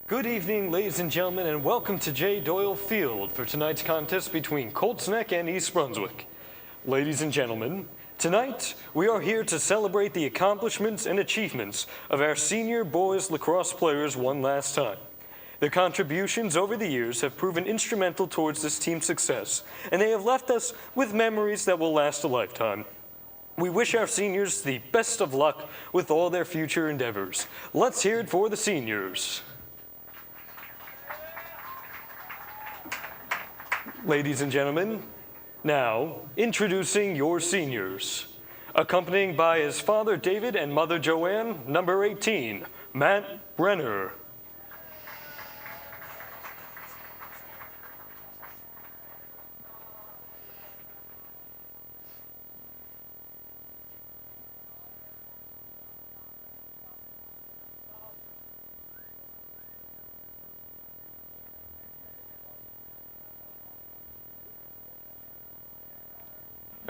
Good evening, ladies and gentlemen, and welcome to J. Doyle Field for tonight's contest between Colts Neck and East Brunswick. Ladies and gentlemen, tonight we are here to celebrate the accomplishments and achievements of our senior boys lacrosse players one last time. Their contributions over the years have proven instrumental towards this team's success, and they have left us with memories that will last a lifetime. We wish our seniors the best of luck with all their future endeavors. Let's hear it for the seniors. Ladies and gentlemen, now introducing your seniors. Accompanying by his father David and mother Joanne, number 18, Matt Brenner.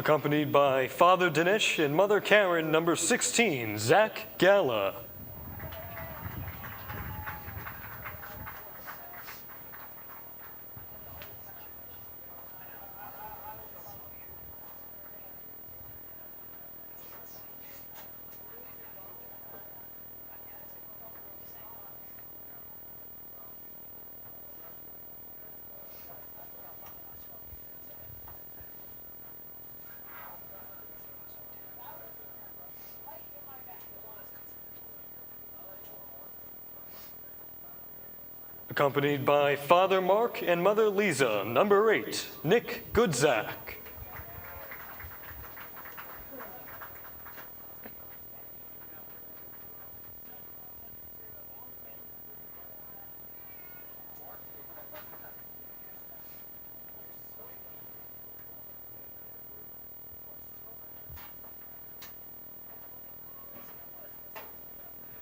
Accompanied by Father Dinesh and Mother Karen, number 16, Zach Gala. Accompanied by Father Mark and Mother Lisa, number 8, Nick Goodzak.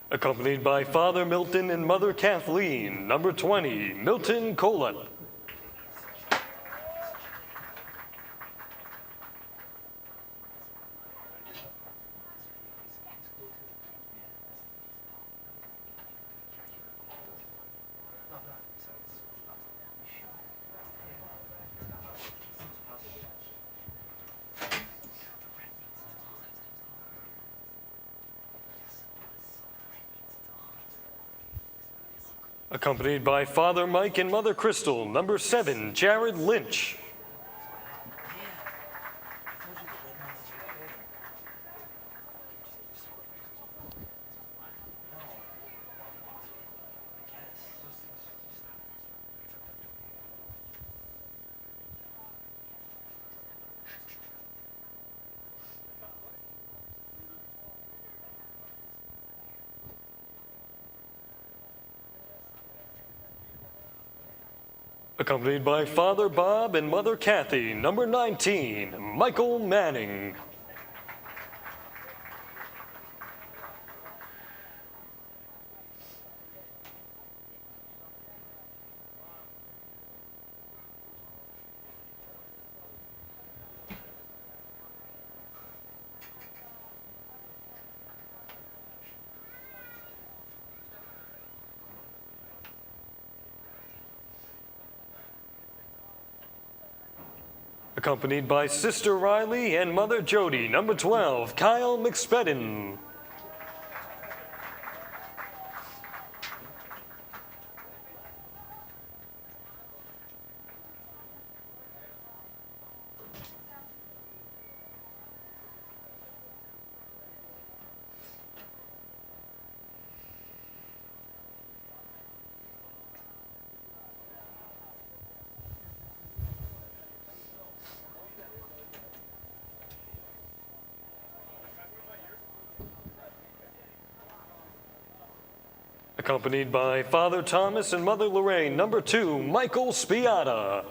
Accompanied by Father Milton and Mother Kathleen, number 20, Milton Colett. Accompanied by Father Mike and Mother Crystal, number 7, Jared Lynch. Accompanied by Father Bob and Mother Kathy, number 19, Michael Manning. Accompanied by Sister Riley and Mother Jody, number 12, Kyle McSpedden. Accompanied by Father Thomas and Mother Lorraine, number 2, Michael Spiata.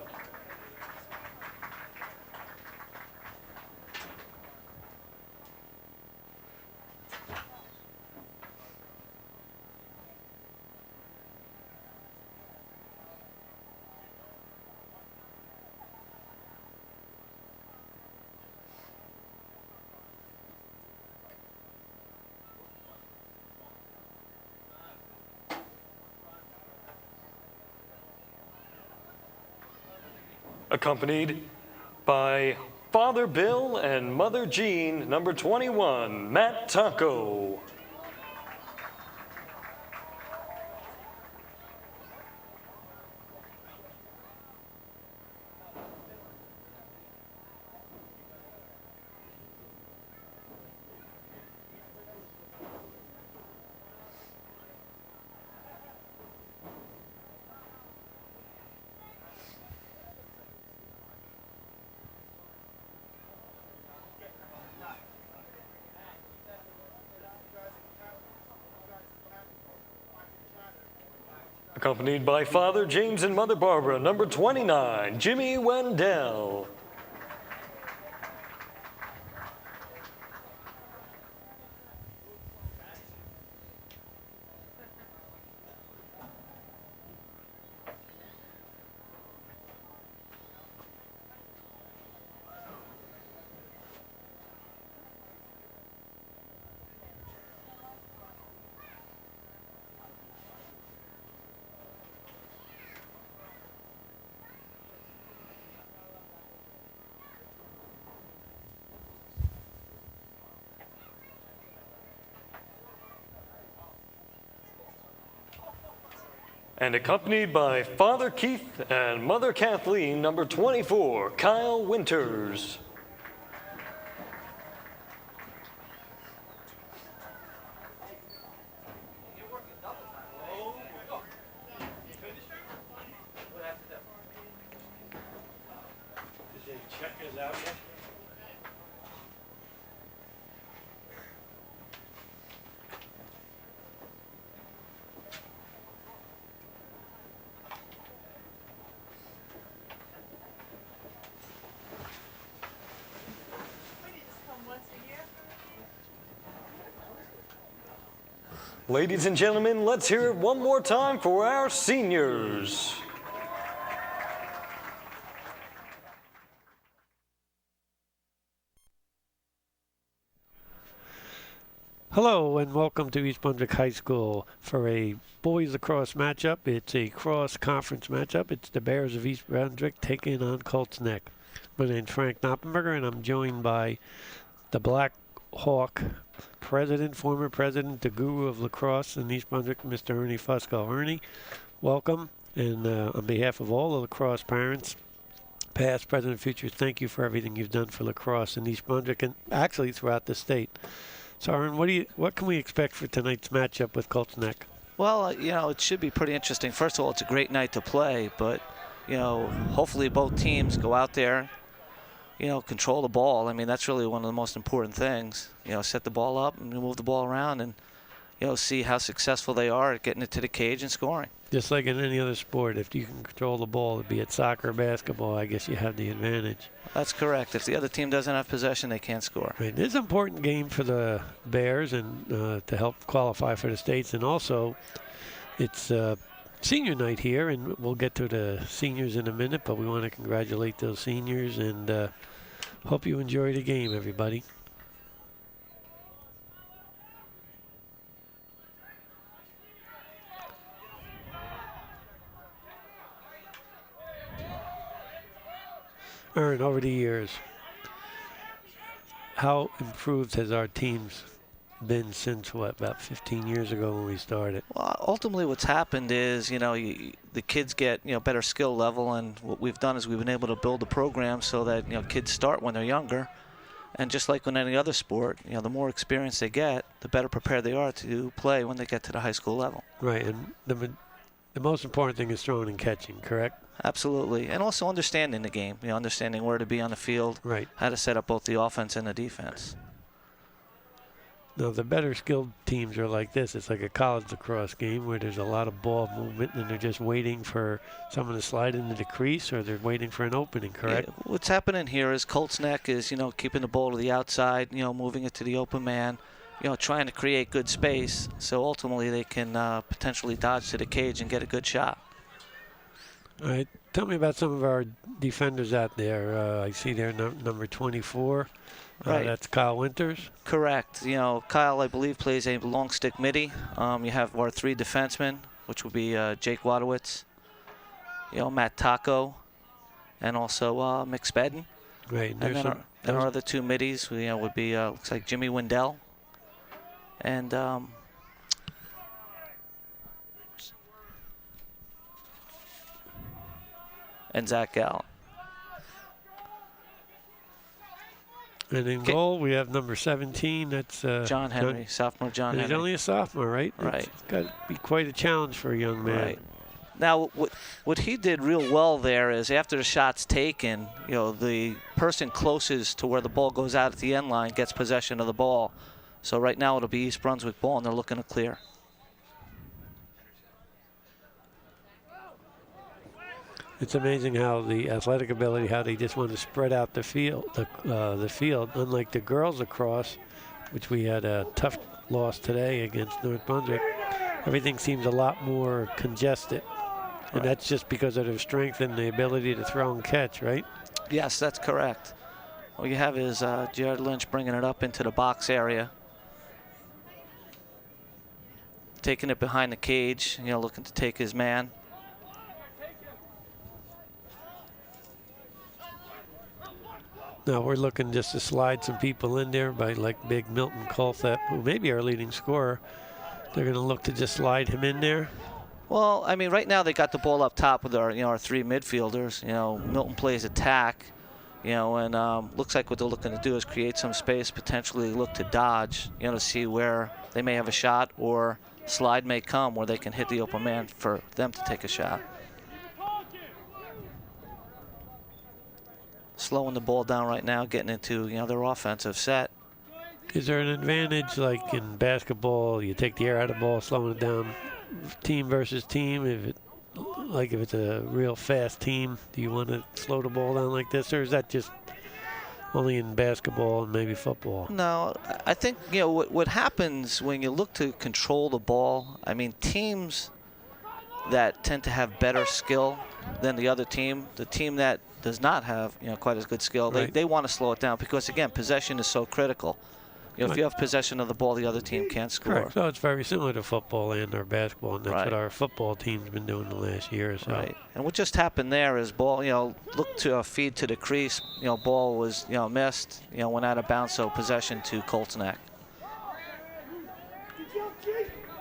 accompanied by Father Bill and Mother Jean, number 21, Matt Taco. Accompanied by Father James and Mother Barbara, number 29, Jimmy Wendell. And accompanied by Father Keith and Mother Kathleen, number 24, Kyle Winters. Ladies and gentlemen, let's hear it one more time for our seniors. Hello and welcome to East Brunswick High School for a boys lacrosse matchup. It's a cross-conference matchup. It's the Bears of East Brunswick taking on Colts Neck. My name's Frank Noppenberger and I'm joined by the Black Hawk president, former president, the guru of lacrosse in East Brunswick, Mr. Ernie Fusco. Ernie, welcome. And on behalf of all the lacrosse parents, past, present, and future, thank you for everything you've done for lacrosse in East Brunswick and actually throughout the state. So, Ernie, what can we expect for tonight's matchup with Colts Neck? Well, it should be pretty interesting. First of all, it's a great night to play, but, hopefully both teams go out there, control the ball. I mean, that's really one of the most important things. Set the ball up and move the ball around and, see how successful they are at getting it to the cage and scoring. Just like in any other sport, if you can control the ball, be it soccer or basketball, I guess you have the advantage. That's correct. If the other team doesn't have possession, they can't score. Right. It's an important game for the Bears and to help qualify for the States. And also, it's senior night here, and we'll get to the seniors in a minute, but we want to congratulate those seniors and hope you enjoy the game, everybody. Aaron, over the years, how improved has our teams been since, about 15 years ago when we started? Well, ultimately what's happened is, the kids get, better skill level, and what we've done is we've been able to build a program so that, kids start when they're younger. And just like in any other sport, the more experience they get, the better prepared they are to play when they get to the high school level. Right, and the most important thing is throwing and catching, correct? Absolutely, and also understanding the game, understanding where to be on the field, right? How to set up both the offense and the defense. Now, the better skilled teams are like this. It's like a college lacrosse game where there's a lot of ball movement and they're just waiting for someone to slide into the crease or they're waiting for an opening, correct? Yeah, what's happening here is Colts Neck is, keeping the ball to the outside, moving it to the open man, trying to create good space so ultimately they can potentially dodge to the cage and get a good shot. All right, tell me about some of our defenders out there. I see there number 24. Right. That's Kyle Winters. Correct. Kyle, I believe, plays a long stick midi. You have our three defensemen, which would be Jake Wadowitz, Matt Taco, and also McSpadden. Right. And then our other two middies, would be looks like Jimmy Wendell and Zach Gallen. And in goal, we have number 17. That's John Henry, sophomore John Henry. He's only a sophomore, right? Right. It's got to be quite a challenge for a young man. Right. Now, what he did real well there is after the shot's taken, the person closest to where the ball goes out at the end line gets possession of the ball. So right now it'll be East Brunswick ball, and they're looking to clear. It's amazing how the athletic ability, how they just want to spread out the field, the field. Unlike the girls lacrosse, which we had a tough loss today against North Brunswick, everything seems a lot more congested. And that's just because of their strength and the ability to throw and catch, right? Yes, that's correct. What you have is Jared Lynch bringing it up into the box area. Taking it behind the cage, looking to take his man. Now we're looking just to slide some people in there by like big Milton Colthep, who may be our leading scorer. They're going to look to just slide him in there. Well, I mean, right now they got the ball up top with our three midfielders. Milton plays attack, and looks like what they're looking to do is create some space, potentially look to dodge, to see where they may have a shot or slide may come where they can hit the open man for them to take a shot. Slowing the ball down right now, getting into their offensive set. Is there an advantage, like in basketball, you take the air out of the ball, slowing it down, team versus team? If it's a real fast team, do you want to slow the ball down like this, or is that just only in basketball and maybe football? No, I think what happens when you look to control the ball. I mean, teams that tend to have better skill than the other team, the team that does not have quite as good skill, they want to slow it down because again, possession is so critical. If you have possession of the ball, the other team can't score. Correct. So it's very similar to football and our basketball, and that's Right. what our football team's been doing the last year or so. Right. And what just happened there is ball, looked to feed to the crease. Ball was, missed. Went out of bounds. So possession to Colts Neck.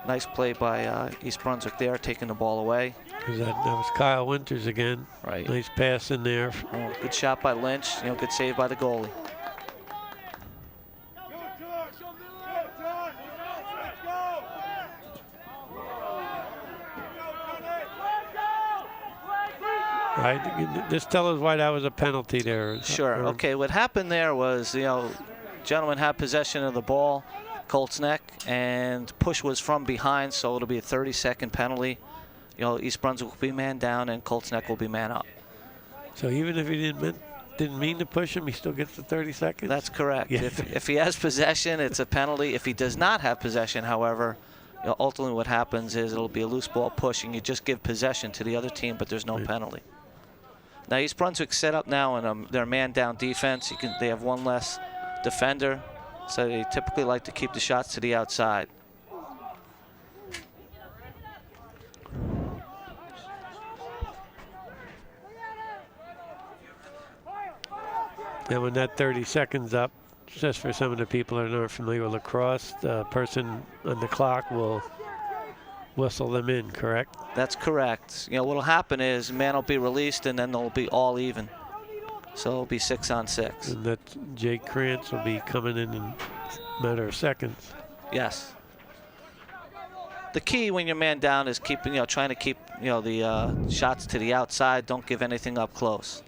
Nice play by East Brunswick there, taking the ball away. That was Kyle Winters again. Right. Nice pass in there. Good shot by Lynch. Good save by the goalie. Right. Just tell us why that was a penalty there. Sure. Okay. What happened there was, gentleman had possession of the ball, Colts Neck, and push was from behind, so it'll be a 30-second penalty. East Brunswick will be man down, and Colts Neck will be man up. So even if he didn't mean to push him, he still gets the 30 seconds? That's correct. Yeah. If he has possession, it's a penalty. If he does not have possession, however, ultimately what happens is it'll be a loose ball push, and you just give possession to the other team, but there's no penalty. Now East Brunswick set up now in their man-down defense. They have one less defender, so they typically like to keep the shots to the outside. And when that 30 seconds up, just for some of the people that aren't familiar with lacrosse, the person on the clock will whistle them in, correct? That's correct. What'll happen is man will be released, and then they'll be all even. So it'll be 6-on-6. And that Jake Krantz will be coming in a matter of seconds. Yes. The key when you're man down is keeping, trying to keep, the shots to the outside. Don't give anything up close.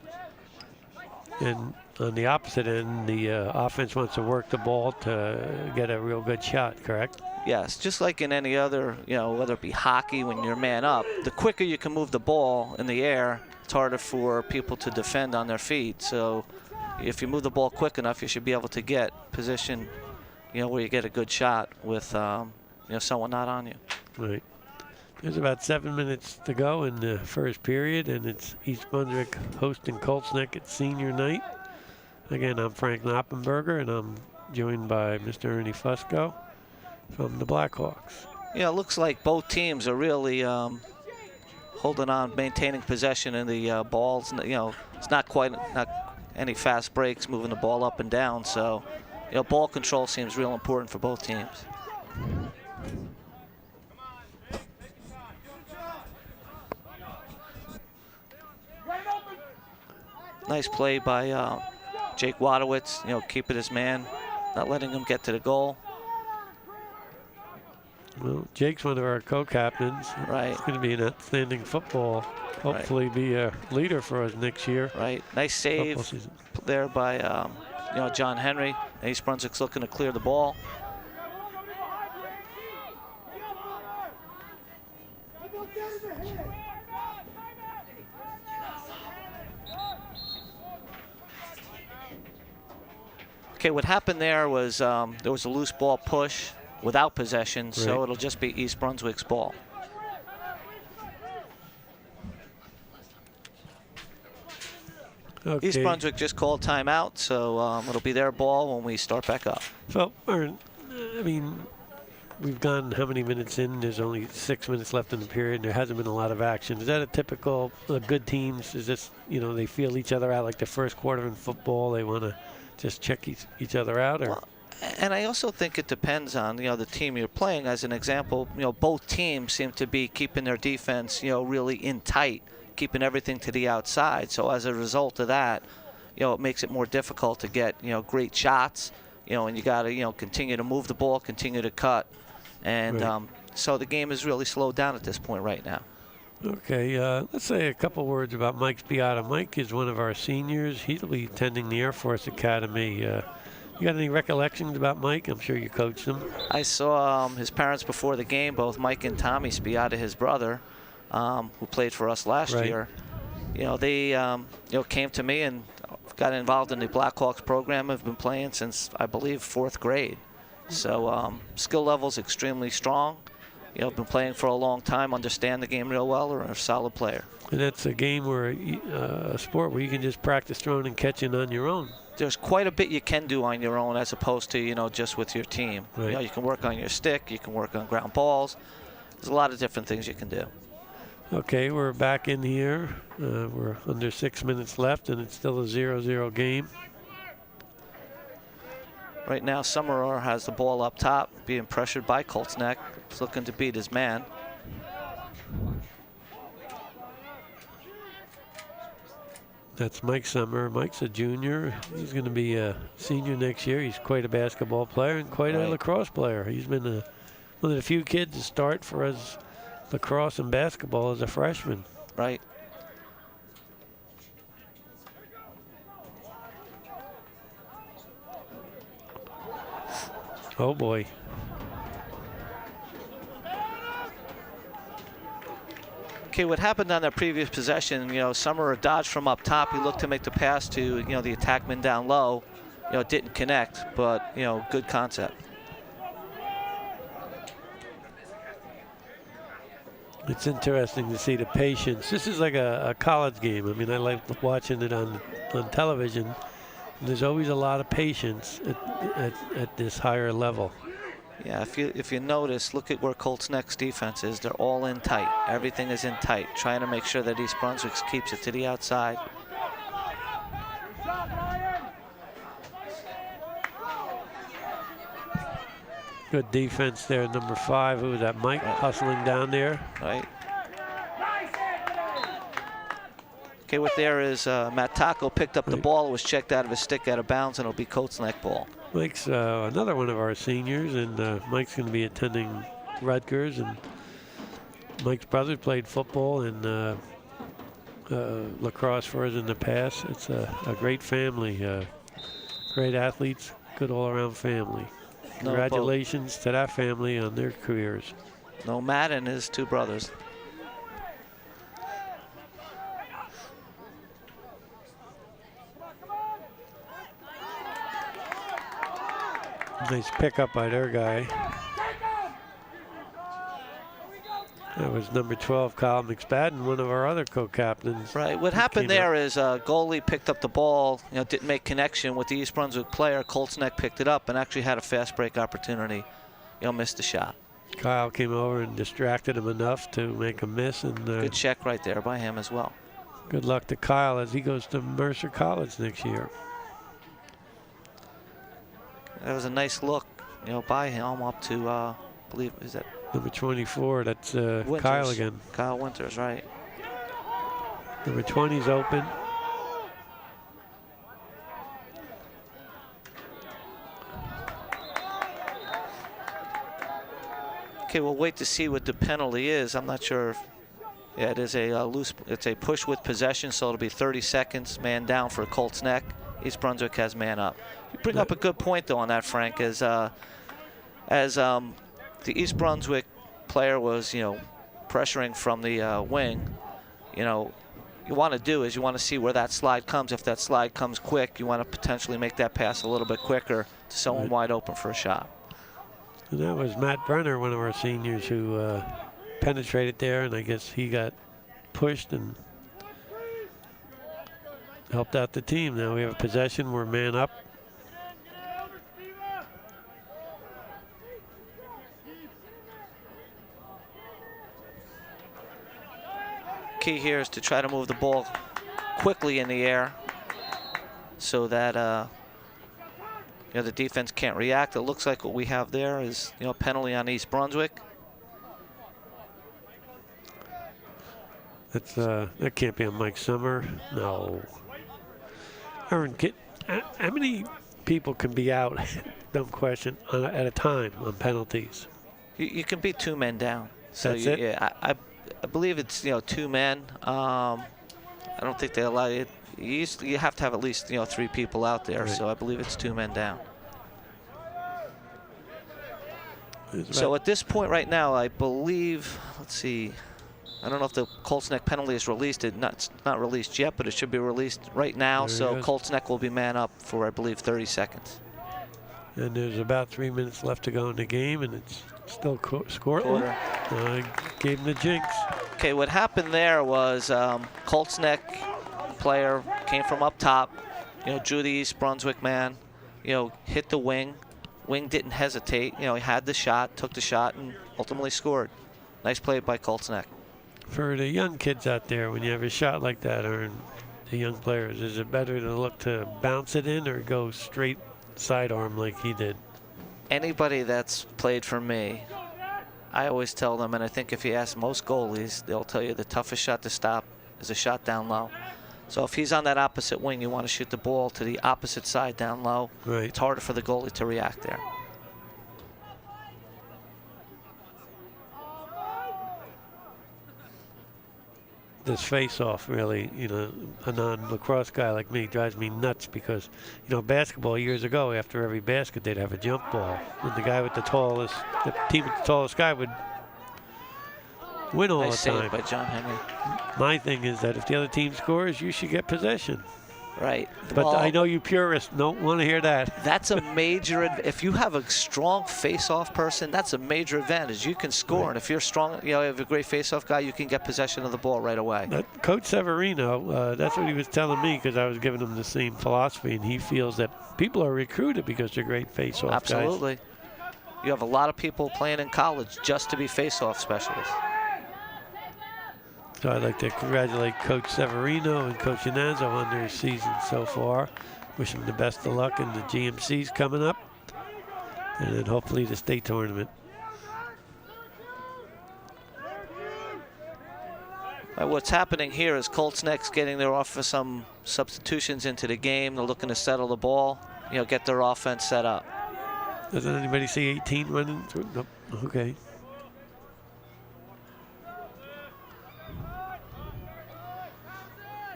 And on the opposite end, the offense wants to work the ball to get a real good shot, correct? Yes, just like in any other, whether it be hockey, when you're man up, the quicker you can move the ball in the air, it's harder for people to defend on their feet. So if you move the ball quick enough, you should be able to get position, where you get a good shot with, someone not on you. Right. There's about 7 minutes to go in the first period, and it's East Brunswick hosting Colts Neck at senior night. Again, I'm Frank Noppenberger, and I'm joined by Mr. Ernie Fusco from the Blackhawks. It looks like both teams are really holding on, maintaining possession in the balls. You know, it's not any fast breaks, moving the ball up and down. So, you know, ball control seems real important for both teams. Nice play by Jake Wadowitz, you know, keeping his man, not letting him get to the goal. Well, Jake's one of our co-captains. Right. He's going to be an outstanding football. Hopefully be a leader for us next year. Right. Nice save there by you know, John Henry. East Brunswick's looking to clear the ball. Okay, what happened there was there was a loose ball push without possession, so it'll just be East Brunswick's ball. Okay. East Brunswick just called timeout, so it'll be their ball when we start back up. So, I mean, we've gone how many minutes in? There's only 6 minutes left in the period, and there hasn't been a lot of action. Is that a typical good teams? Is this, you know, they feel each other out like the first quarter in football? They want to just check each other out, or? Well, and I also think it depends on, you know, the team you're playing. As an example, you know, both teams seem to be keeping their defense, you know, really in tight, keeping everything to the outside. So as a result of that, you know, it makes it more difficult to get, you know, great shots, you know, and you got to, you know, continue to move the ball, continue to cut. And so the game is really slowed down at this point right now. Okay, let's say a couple words about Mike Spiata. Mike is one of our seniors. He'll be attending the Air Force Academy. You got any recollections about Mike? I'm sure you coached him. I saw his parents before the game, both Mike and Tommy Spiata, his brother, who played for us last year. You know, they you know, came to me and got involved in the Blackhawks program. Have been playing since, I believe, 4th grade. So skill level's extremely strong. You know, been playing for a long time, understand the game real well, or a solid player. And that's a game where a sport where you can just practice throwing and catching on your own. There's quite a bit you can do on your own as opposed to, you know, just with your team. You know, you can work on your stick, you can work on ground balls. There's a lot of different things you can do. Okay, we're back in here. We're under 6 minutes left, and it's still a 0-0 game. Right now, Summerer has the ball up top, being pressured by Colts Neck. He's looking to beat his man. That's Mike Summer. Mike's a junior. He's going to be a senior next year. He's quite a basketball player and quite a lacrosse player. He's been one of the few kids to start for us lacrosse and basketball as a freshman. Right. Oh boy. Okay, what happened on that previous possession, you know, Summerer dodged from up top. He looked to make the pass to, you know, the attackman down low. You know, it didn't connect, but, you know, good concept. It's interesting to see the patience. This is like a college game. I mean, I like watching it on television. There's always a lot of patience at this higher level. Yeah, if you notice, look at where Colts Neck's defense is. They're all in tight. Everything is in tight, trying to make sure that East Brunswick keeps it to the outside. Good defense there, number 5. Who was that? Mike hustling down there. Right. Okay, what there is Matt Taco picked up the ball. It was checked out of his stick, out of bounds, and it'll be Colts Neck ball. Mike's another one of our seniors, and Mike's going to be attending Rutgers. And Mike's brother played football and lacrosse for us in the past. It's a great family, great athletes, good all-around family. Congratulations to that family on their careers. No, Matt and his 2 brothers. Nice pickup by their guy. That was number 12, Kyle McSpadden, one of our other co-captains. Right. What happened there is goalie picked up the ball, you know, didn't make connection with the East Brunswick player. Colts Neck picked it up and actually had a fast break opportunity. You know, missed the shot. Kyle came over and distracted him enough to make a miss. And Good check right there by him as well. good luck to Kyle as he goes to Mercer College next year. That was a nice look, by him up to, I believe, is that Number 24, that's Winters. Kyle again. Kyle Winters, right. Number 20's open. Okay, we'll wait to see what the penalty is. I'm not sure if, yeah, it is it's a push with possession, so it'll be 30 seconds, man down for Colts Neck. East Brunswick has man up. You bring up a good point, though, on that, Frank, as the East Brunswick player was, pressuring from the wing, you want to do is you want to see where that slide comes. If that slide comes quick, you want to potentially make that pass a little bit quicker to someone wide open for a shot. And that was Matt Brenner, one of our seniors, who penetrated there, and I guess he got pushed and helped out the team. Now we have a possession. We're man up. Key here is to try to move the ball quickly in the air so that the defense can't react. It looks like what we have there is a penalty on East Brunswick. That's that can't be on Mike Summer. No. Aaron, how many people can be out? Dumb question. At a time on penalties. You can be 2 men down. So That's it? Yeah, I believe it's 2 men. I don't think they allow it. You have to have at least 3 people out there. Right. So I believe it's 2 men down. So at this point right now, I believe, let's see, I don't know if the Colts Neck penalty is released. It's not released yet, but it should be released right now. So Colts Neck will be man up for, I believe, 30 seconds. And there's about 3 minutes left to go in the game, and it's still scoreless. Gave him the jinx. Okay, what happened there was Colts Neck player came from up top, drew the East Brunswick man, hit the wing. Wing didn't hesitate. He had the shot, took the shot, and ultimately scored. Nice play by Colts Neck. For the young kids out there, when you have a shot like that, or the young players, is it better to look to bounce it in or go straight sidearm like he did? Anybody that's played for me, I always tell them, and I think if you ask most goalies, they'll tell you the toughest shot to stop is a shot down low. So if he's on that opposite wing, you want to shoot the ball to the opposite side down low. Right. It's harder for the goalie to react there. This face-off really, a non-lacrosse guy like me drives me nuts because, basketball years ago, after every basket, they'd have a jump ball. And the guy with the team with the tallest guy would win all Nice the time. save by John Henry. My thing is that if the other team scores, you should get possession. Right. But I know you purists don't want to hear that. That's a major, if you have a strong face-off person, that's a major advantage. You can score, right. And if you're strong, you have a great face-off guy, you can get possession of the ball right away. Coach Severino, that's what he was telling me because I was giving him the same philosophy, and he feels that people are recruited because they're great face-off guys. Absolutely. You have a lot of people playing in college just to be face-off specialists. So I'd like to congratulate Coach Severino and Coach Yanazzo on their season so far. Wish them the best of luck in the GMCs coming up, and then hopefully the state tournament. What's happening here is Colts Neck's getting their some substitutions into the game. They're looking to settle the ball, get their offense set up. Doesn't anybody see 18 running through? Nope. Okay.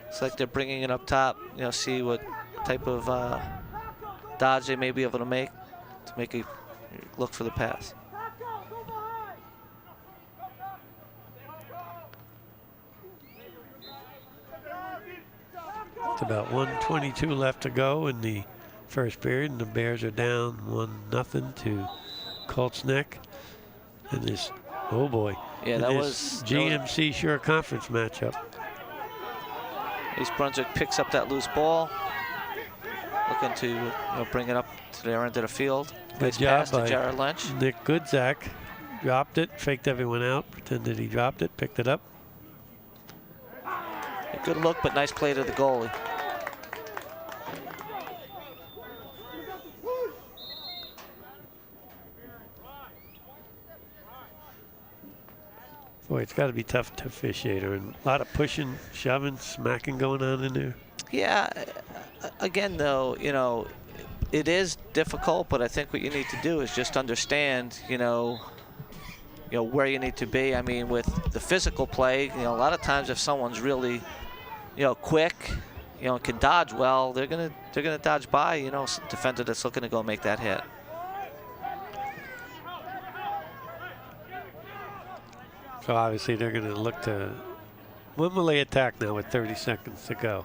It's like they're bringing it up top, see what type of dodge they may be able to make a look for the pass. It's about 1:22 left to go in the first period, and the Bears are down 1-0 to Colts Neck. And this, oh boy, yeah, that was GMC Sure Conference matchup. East Brunswick picks up that loose ball, looking to bring it up to their end of the field. Good Nice job pass by to Jared Lynch. Nick Goodzak. dropped it, faked everyone out, pretended he dropped it, picked it up. A good look, but nice play to the goalie. Boy, it's got to be tough to officiate, and a lot of pushing, shoving, smacking going on in there. Yeah, again, though, you know, it is difficult, but I think what you need to do is just understand, you know, where you need to be. I mean, with the physical play, you know, a lot of times if someone's really, you know, quick, you know, can dodge well, they're gonna dodge by, you know, some defender that's looking to go make that hit. So obviously they're going to look to, when will they attack now with 30 seconds to go?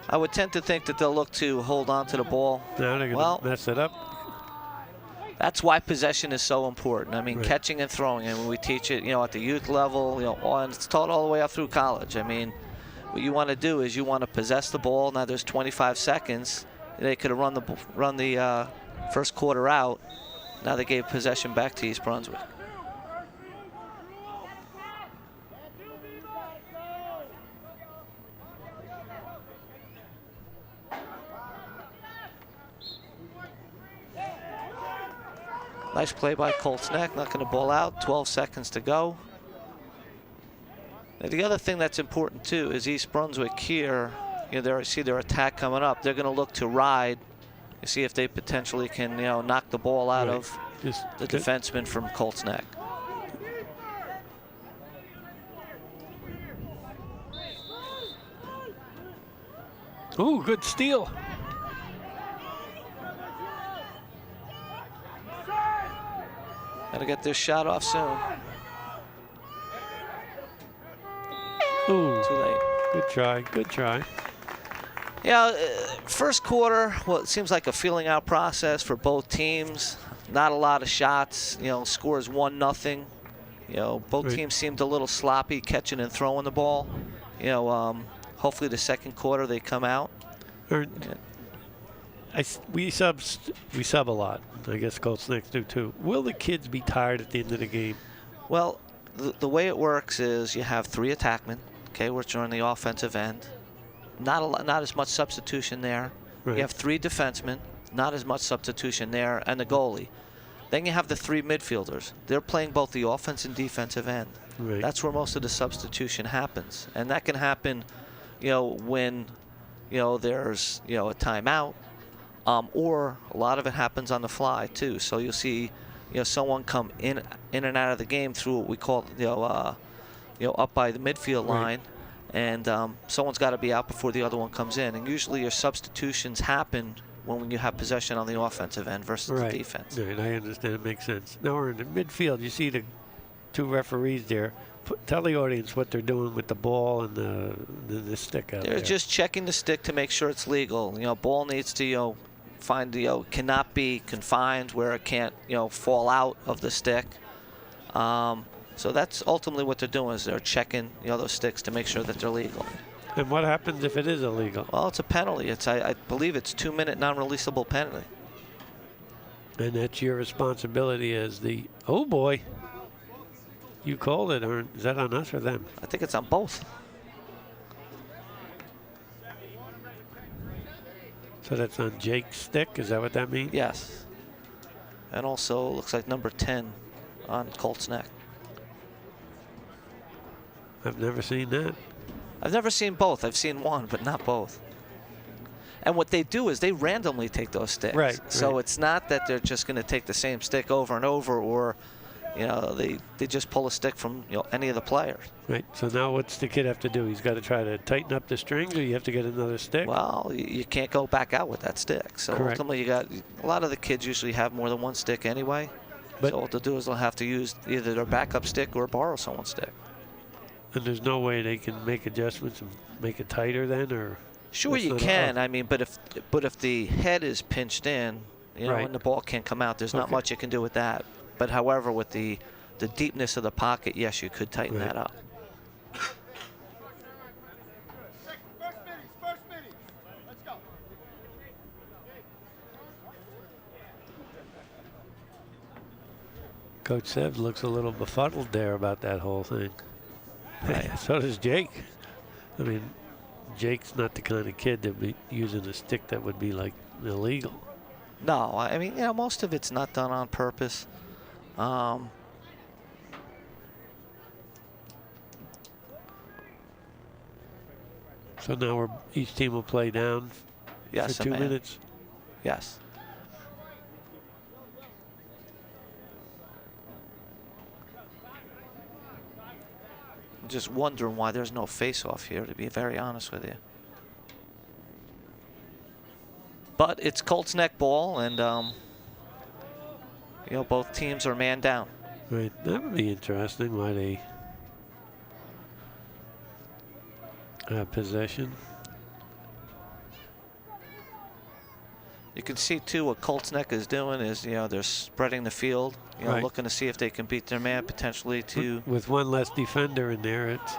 I would tend to think that they'll look to hold on to the ball. Now they're going to mess it up. That's why possession is so important. I mean, right. Catching and throwing, and when we teach it, you know, at the youth level, you know, and it's taught all the way up through college. I mean, what you want to do is you want to possess the ball. Now there's 25 seconds. They could have run the first quarter out. Now they gave possession back to East Brunswick. Nice play by Colts Neck, knocking the ball out, 12 seconds to go. Now, the other thing that's important too is East Brunswick here, you know, see their attack coming up. They're going to look to ride, you see if they potentially can, you know, knock the ball out of the defenseman from Colts Neck. Ooh, good steal. Gotta get this shot off soon. Ooh, too late. Good try, good try. Yeah, first quarter, well, it seems like a feeling out process for both teams. Not a lot of shots, you know, scores 1-0. You know, both teams seemed a little sloppy catching and throwing the ball. You know, hopefully the second quarter they come out. We sub a lot. I guess Colts Neck do too. Will the kids be tired at the end of the game? Well, the way it works is you have 3 attackmen, okay, which are on the offensive end. Not as much substitution there. Right. You have 3 defensemen, not as much substitution there, and the goalie. Then you have the 3 midfielders. They're playing both the offense and defensive end. Right. That's where most of the substitution happens, and that can happen, you know, when, you know, there's, you know, a timeout. Or a lot of it happens on the fly too. So you'll see, you know, someone come in and out of the game through what we call, you know, up by the midfield line, and someone's got to be out before the other one comes in. And usually your substitutions happen when you have possession on the offensive end versus the defense. Right, I understand. It makes sense. Now we're in the midfield. You see the 2 referees there. Tell the audience what they're doing with the ball and the stick out there. They're just checking the stick to make sure it's legal. You know, ball needs to, you know, cannot be confined where it can't, you know, fall out of the stick. So that's ultimately what they're doing, is they're checking, you know, those sticks to make sure that they're legal. And what happens if it is illegal? Well, it's a penalty. It's I believe it's 2-minute non-releasable penalty. And that's your responsibility as the, oh boy, you called it, or is that on us or them? I think it's on both. So that's on Jake's stick, is that what that means? Yes. And also looks like number 10 on Colts Neck. I've never seen that. I've never seen both. I've seen one, but not both. And what they do is they randomly take those sticks. Right. So it's not that they're just going to take the same stick over and over, or, you know, they just pull a stick from, you know, any of the players. Right. So now what's the kid have to do? He's got to try to tighten up the strings, or you have to get another stick? Well, you can't go back out with that stick. So ultimately, you got a lot of the kids usually have more than one stick anyway. But so what they'll do is they'll have to use either their backup stick or borrow someone's stick. And there's no way they can make adjustments and make it tighter then, or? Sure, you can. I mean, but if the head is pinched in, you know, and the ball can't come out, there's not much you can do with that. But however, with the deepness of the pocket, yes, you could tighten that up. Coach Seb looks a little befuddled there about that whole thing. So does Jake. I mean, Jake's not the kind of kid that be using a stick that would be like illegal. No, I mean, you know, most of it's not done on purpose. So now each team will play down for 2 minutes. Yes. I'm just wondering why there's no face-off here, to be very honest with you. But it's Colts Neck ball, and you know, both teams are man down. Right, that would be interesting. Why they have possession. You can see too what Colts Neck is doing is, you know, they're spreading the field, you know, looking to see if they can beat their man potentially to. With one less defender in there, it's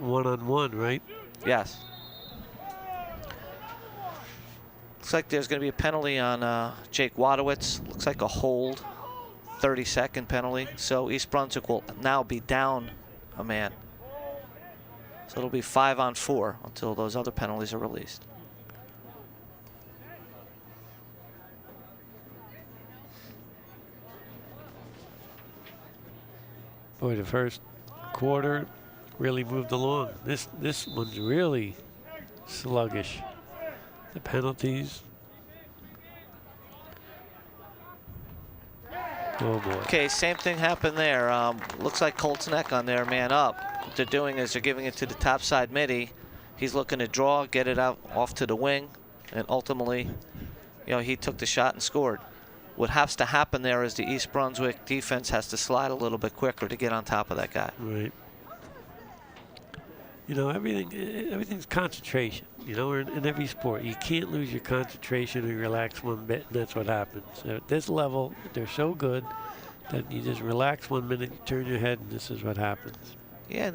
1-on-1, right? Yes. Looks like there's going to be a penalty on Jake Wadowitz. Looks like a hold, 30-second penalty. So East Brunswick will now be down a man. So it'll be 5-on-4 until those other penalties are released. Boy, the first quarter really moved along. This one's really sluggish. The penalties. Oh boy. Okay, same thing happened there. Looks like Colts Neck on their man up. What they're doing is they're giving it to the top side midi. He's looking to draw, get it out off to the wing, and ultimately, you know, he took the shot and scored. What has to happen there is the East Brunswick defense has to slide a little bit quicker to get on top of that guy. Right. You know, everything's concentration. You know, in every sport, you can't lose your concentration or relax one bit, and that's what happens. So at this level, they're so good that you just relax 1 minute, you turn your head, and this is what happens. Yeah,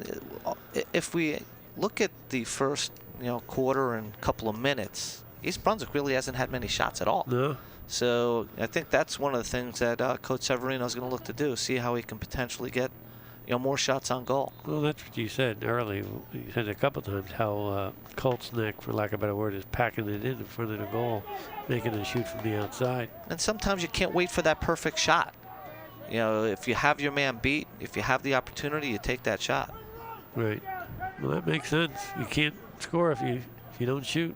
if we look at the first, you know, quarter and couple of minutes, East Brunswick really hasn't had many shots at all. No. So I think that's one of the things that Coach Severino is going to look to do, see how he can potentially get, you know, more shots on goal. Well, that's what you said earlier. You said a couple times how Colts Neck, for lack of a better word, is packing it in front of the goal, making it shoot from the outside. And sometimes you can't wait for that perfect shot. You know, if you have your man beat, if you have the opportunity, you take that shot. Right. Well, that makes sense. You can't score if you don't shoot.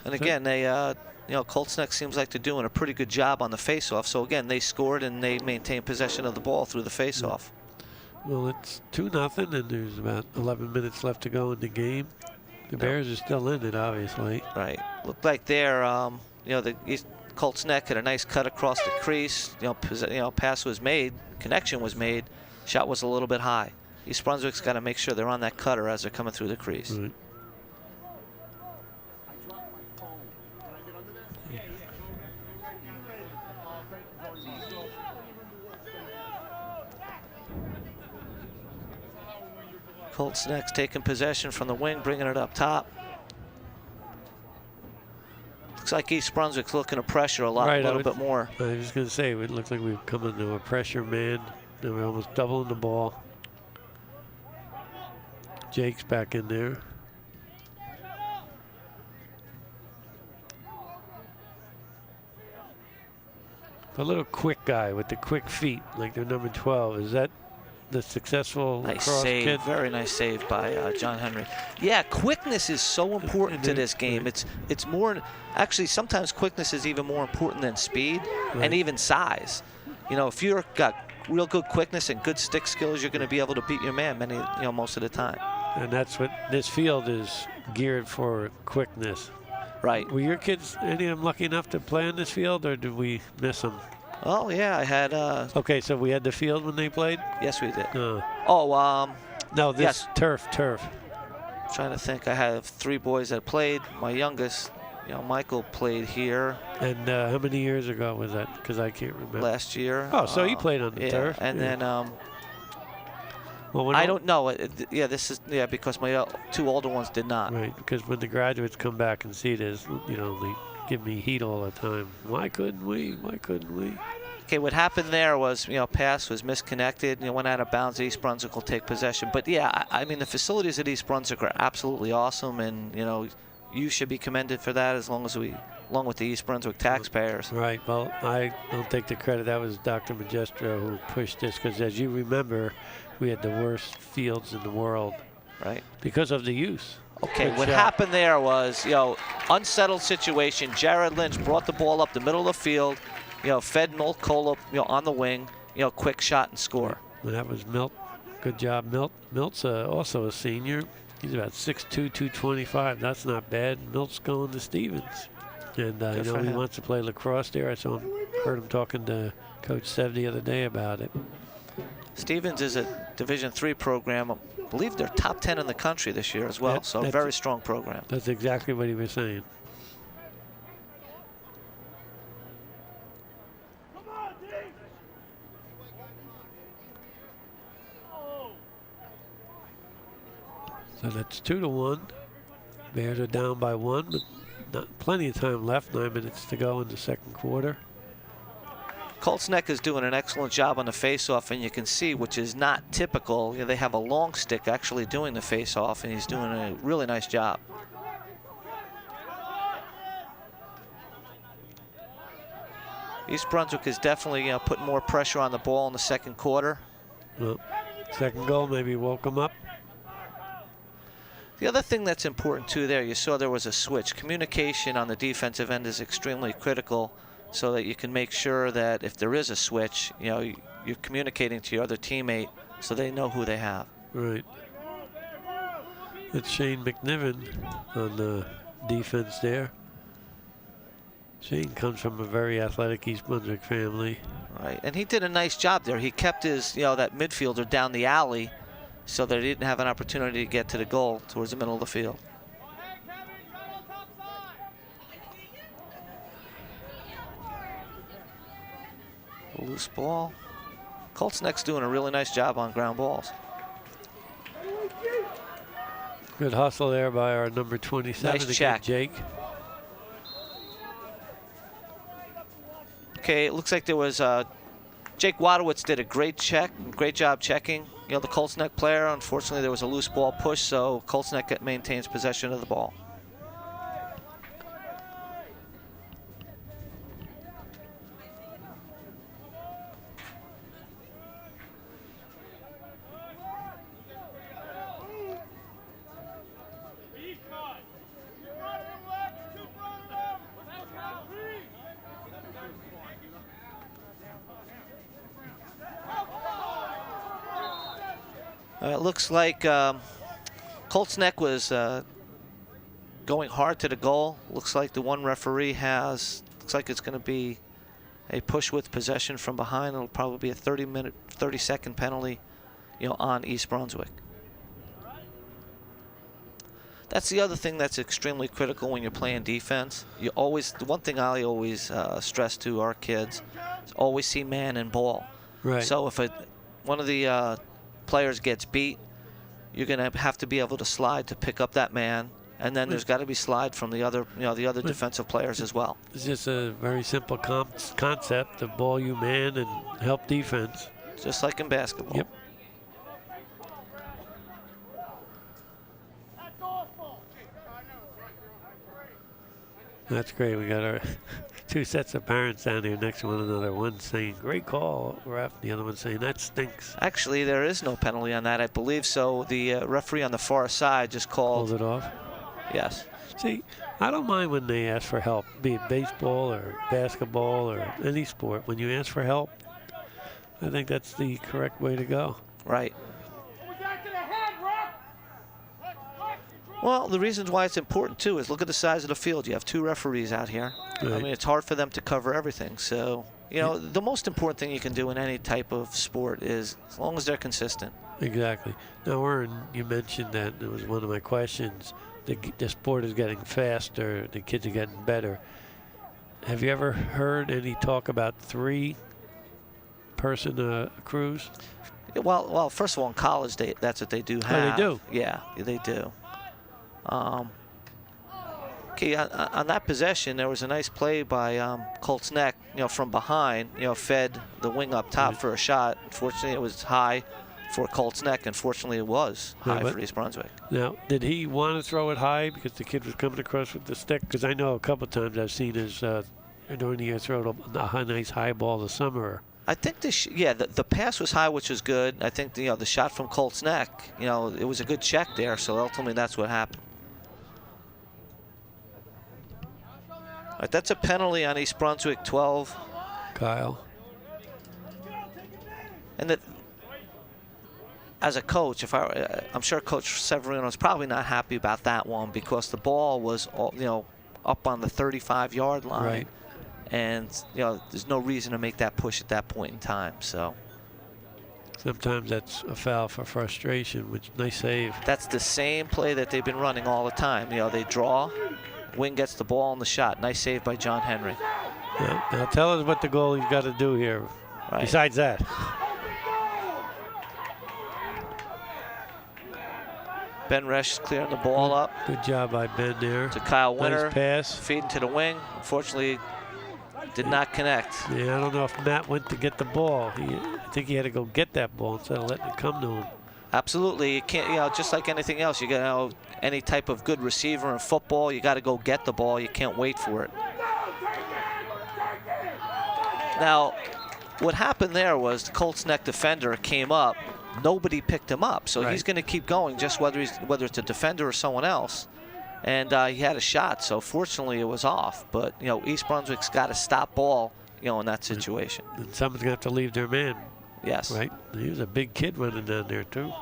And again, they, you know, Colts Neck seems like they're doing a pretty good job on the face-off. So again, they scored and they maintained possession of the ball through the face-off. Well, it's 2-0, and there's about 11 minutes left to go in the game. The Bears are still in it, obviously. Right. Looked like they're, you know, the Colts Neck had a nice cut across the crease. You know, pass was made, connection was made, shot was a little bit high. East Brunswick's got to make sure they're on that cutter as they're coming through the crease. Right. Colts Neck's taking possession from the wing, bringing it up top. Looks like East Brunswick's looking to pressure a little bit more. I was going to say, it looks like we've come into a pressure man. Then we're almost doubling the ball. Jake's back in there. A little quick guy with the quick feet, like their number 12. Is that the successful lacrosse kid? Very nice save by John Henry. Yeah, quickness is so important to this game. It's more, actually sometimes quickness is even more important than speed and even size. You know, if you've got real good quickness and good stick skills, you're going to be able to beat your man most of the time. And that's what this field is geared for, quickness. Right. Were your kids, any of them, lucky enough to play on this field, or did we miss them? Oh, yeah, I had... okay, so we had the field when they played? Yes, we did. No, this yes. turf. I'm trying to think. I have 3 boys that played. My youngest, you know, Michael, played here. And how many years ago was that? Because I can't remember. Last year. Oh, so he played on the turf. And then... well, I don't know. Because my 2 older ones did not. Right, because when the graduates come back and see this, you know, they give me heat all the time. Why couldn't we? Why couldn't we? Okay, what happened there was, pass was misconnected, went out of bounds. East Brunswick will take possession. But yeah, I mean, the facilities at East Brunswick are absolutely awesome, and you should be commended for that along with the East Brunswick taxpayers. Right. Well, I don't take the credit. That was Dr. Magistro who pushed this, because as you remember, we had the worst fields in the world. Right. Because of the use. Okay, what happened there was, unsettled situation. Jared Lynch brought the ball up the middle of the field, fed Milt Cole up, on the wing, quick shot and score. And that was Milt. Good job, Milt. Milt's also a senior. He's about 6'2", 225. That's not bad. Milt's going to Stevens. And, he wants to play lacrosse there. Heard him talking to Coach Sev the other day about it. Stevens is a Division III program. I believe they're top 10 in the country this year as well, so a very strong program. That's exactly what he was saying. So that's 2-1. Bears are down by 1, but plenty of time left. 9 minutes to go in the second quarter. Colts Neck is doing an excellent job on the face-off, and you can see, which is not typical, they have a long stick actually doing the face-off, and he's doing a really nice job. East Brunswick is definitely putting more pressure on the ball in the second quarter. Well, second goal maybe woke him up. The other thing that's important too there, you saw there was a switch. Communication on the defensive end is extremely critical, so that you can make sure that if there is a switch, you're communicating to your other teammate so they know who they have. Right. It's Shane McNiven on the defense there. Shane comes from a very athletic East Brunswick family. Right, and he did a nice job there. He kept his, that midfielder down the alley so that he didn't have an opportunity to get to the goal towards the middle of the field. Loose ball. Colts Neck's doing a really nice job on ground balls. Good hustle there by our number 27. Nice check. Jake. Okay, it looks like there was Jake Wadowitz did a great job checking. The Colts Neck player. Unfortunately, there was a loose ball push, so Colts Neck maintains possession of the ball. It looks like Colts Neck was going hard to the goal. Looks like the one referee looks like it's going to be a push with possession from behind. It'll probably be a 30-second penalty, on East Brunswick. That's the other thing that's extremely critical when you're playing defense. The one thing I always stress to our kids is always see man and ball. Right. So if one of the players gets beat, you're going to have to be able to slide to pick up that man, and then there's got to be slide from the other defensive players as well. It's just a very simple concept of ball you man and help defense. Just like in basketball. Yep. That's great. We got our two sets of parents down here next to one another. One saying, great call, ref. The other one saying, that stinks. Actually, there is no penalty on that, I believe. So the referee on the far side just called it off? Yes. See, I don't mind when they ask for help, be it baseball or basketball or any sport. When you ask for help, I think that's the correct way to go. Right. Well, the reasons why it's important, too, is look at the size of the field. You have two referees out here. Right. I mean, it's hard for them to cover everything. So, the most important thing you can do in any type of sport is as long as they're consistent. Exactly. Now, Ernie, you mentioned that it was one of my questions. The sport is getting faster. The kids are getting better. Have you ever heard any talk about 3-person crews? Well, first of all, in college, that's what they do have. Oh, they do? Yeah, they do. Okay, on that possession, there was a nice play by Colts Neck, from behind, fed the wing up top for a shot. Unfortunately, it was high for Colts Neck. Unfortunately, it was high for East Brunswick. Now, did he want to throw it high because the kid was coming across with the stick? Because I know a couple of times I've seen his during the year throw a nice high ball to Summerer. I think the pass was high, which was good. I think the shot from Colts Neck, it was a good check there. So ultimately, that's what happened. All right, that's a penalty on East Brunswick, 12. Kyle. And that, as a coach, I'm sure Coach Severino is probably not happy about that one because the ball was, up on the 35-yard line. Right. And, there's no reason to make that push at that point in time, so. Sometimes that's a foul for frustration, which nice save. That's the same play that they've been running all the time. They draw, wing gets the ball on the shot. Nice save by John Henry. Yeah. Now tell us what the goalie's got to do here. Right. Besides that. Ben Resch is clearing the ball up. Good job by Ben there. To Kyle Winter. Nice pass. Feeding to the wing. Unfortunately, did not connect. Yeah, I don't know if Matt went to get the ball. I think he had to go get that ball instead of letting it come to him. Absolutely. You can't, just like anything else, you got any type of good receiver in football, you got to go get the ball. You can't wait for it. Now, what happened there was the Colts Neck defender came up. Nobody picked him up, so he's going to keep going, just whether it's a defender or someone else. And he had a shot, so fortunately it was off. But East Brunswick's got to stop ball, in that situation. And someone's going to have to leave their man. Yes. Right. He was a big kid running down there too.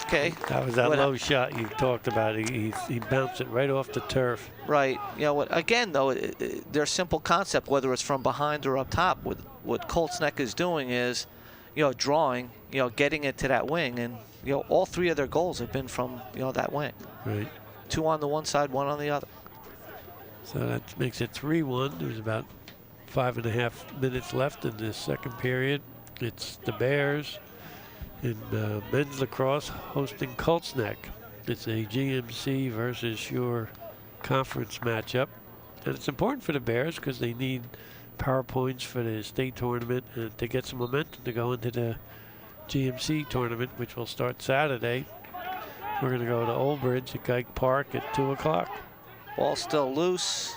Okay. That was that low shot you talked about. He bounced it right off the turf. Right. Again, though, their simple concept, whether it's from behind or up top, what Colts Neck is doing is, drawing, getting it to that wing. And, all three of their goals have been from, that wing. Right. 2 on the one side, 1 on the other. So that makes it 3-1. There's about 5.5 minutes left in this second period. It's the Bears in men's lacrosse hosting Colts Neck. It's a GMC versus Shore conference matchup. And it's important for the Bears because they need power points for the state tournament and to get some momentum to go into the GMC tournament, which will start Saturday. We're going to go to Old Bridge at Gike Park at 2 o'clock. Ball still loose.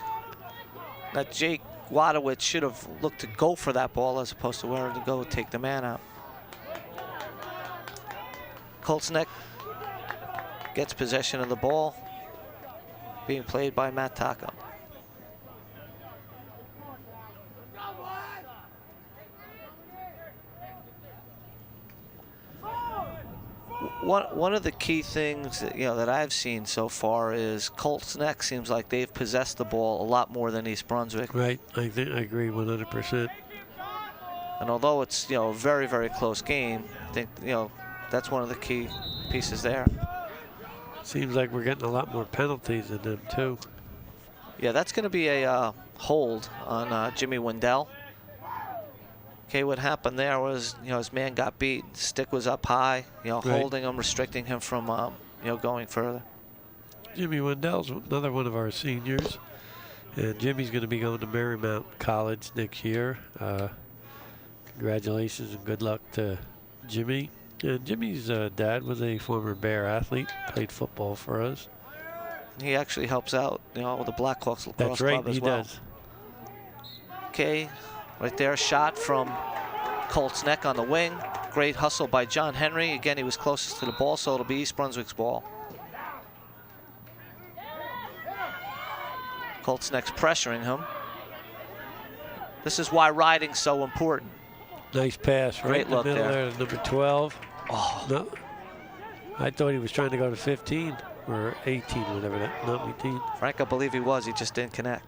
That Jake Wadowitz should have looked to go for that ball as opposed to where to go take the man out. Colts Neck gets possession of the ball, being played by Matt Taco. One of the key things that I've seen so far is Colts Neck seems like they've possessed the ball a lot more than East Brunswick. Right, I agree 100%. And although it's a very, very close game, I think that's one of the key pieces there. Seems like we're getting a lot more penalties than them too. Yeah, that's going to be a hold on Jimmy Wendell. Okay, what happened there was, his man got beat. Stick was up high, holding him, restricting him from, going further. Jimmy Wendell's another one of our seniors. And Jimmy's going to be going to Marymount College next year. Congratulations and good luck to Jimmy. And Jimmy's dad was a former Bear athlete, played football for us. He actually helps out, with the Blackhawks lacrosse club as well. That's right, he does. Okay, right there, shot from Colts Neck on the wing. Great hustle by John Henry. Again, he was closest to the ball, so it'll be East Brunswick's ball. Colts Neck's pressuring him. This is why riding's so important. Nice pass, right in the middle there to number 12. Oh. No, I thought he was trying to go to 15 or 18, whatever that, not 18. Frank, I believe he was. He just didn't connect.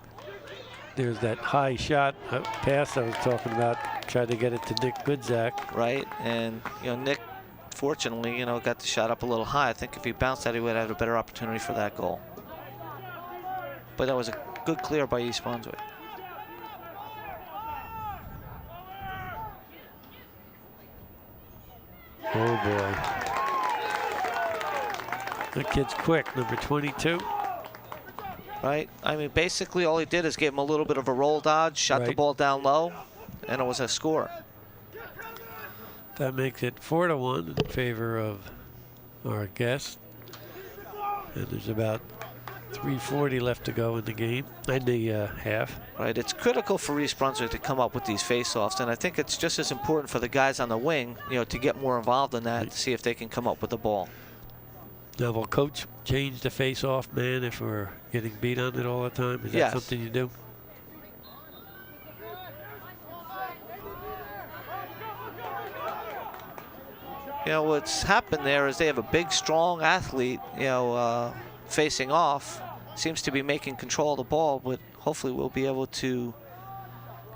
There's that high shot pass I was talking about. Tried to get it to Nick Goodzak. Right, and Nick, fortunately, got the shot up a little high. I think if he bounced that, he would have had a better opportunity for that goal. But that was a good clear by East Brunswick. Oh boy. That kid's quick, number 22. Right? I mean, basically all he did is give him a little bit of a roll dodge, shot the ball down low, and it was a score. That makes it 4-1 in favor of our guest. And there's about 3:40 left to go in the game, in the half. Right, it's critical for East Brunswick to come up with these face-offs, and I think it's just as important for the guys on the wing, you know, to get more involved in that, to see if they can come up with the ball. Now, will coach change the face-off man if we're getting beat on it all the time? Is that something you do? You know, what's happened there is they have a big, strong athlete, you know, facing off. Seems to be making control of the ball, but hopefully we'll be able to, you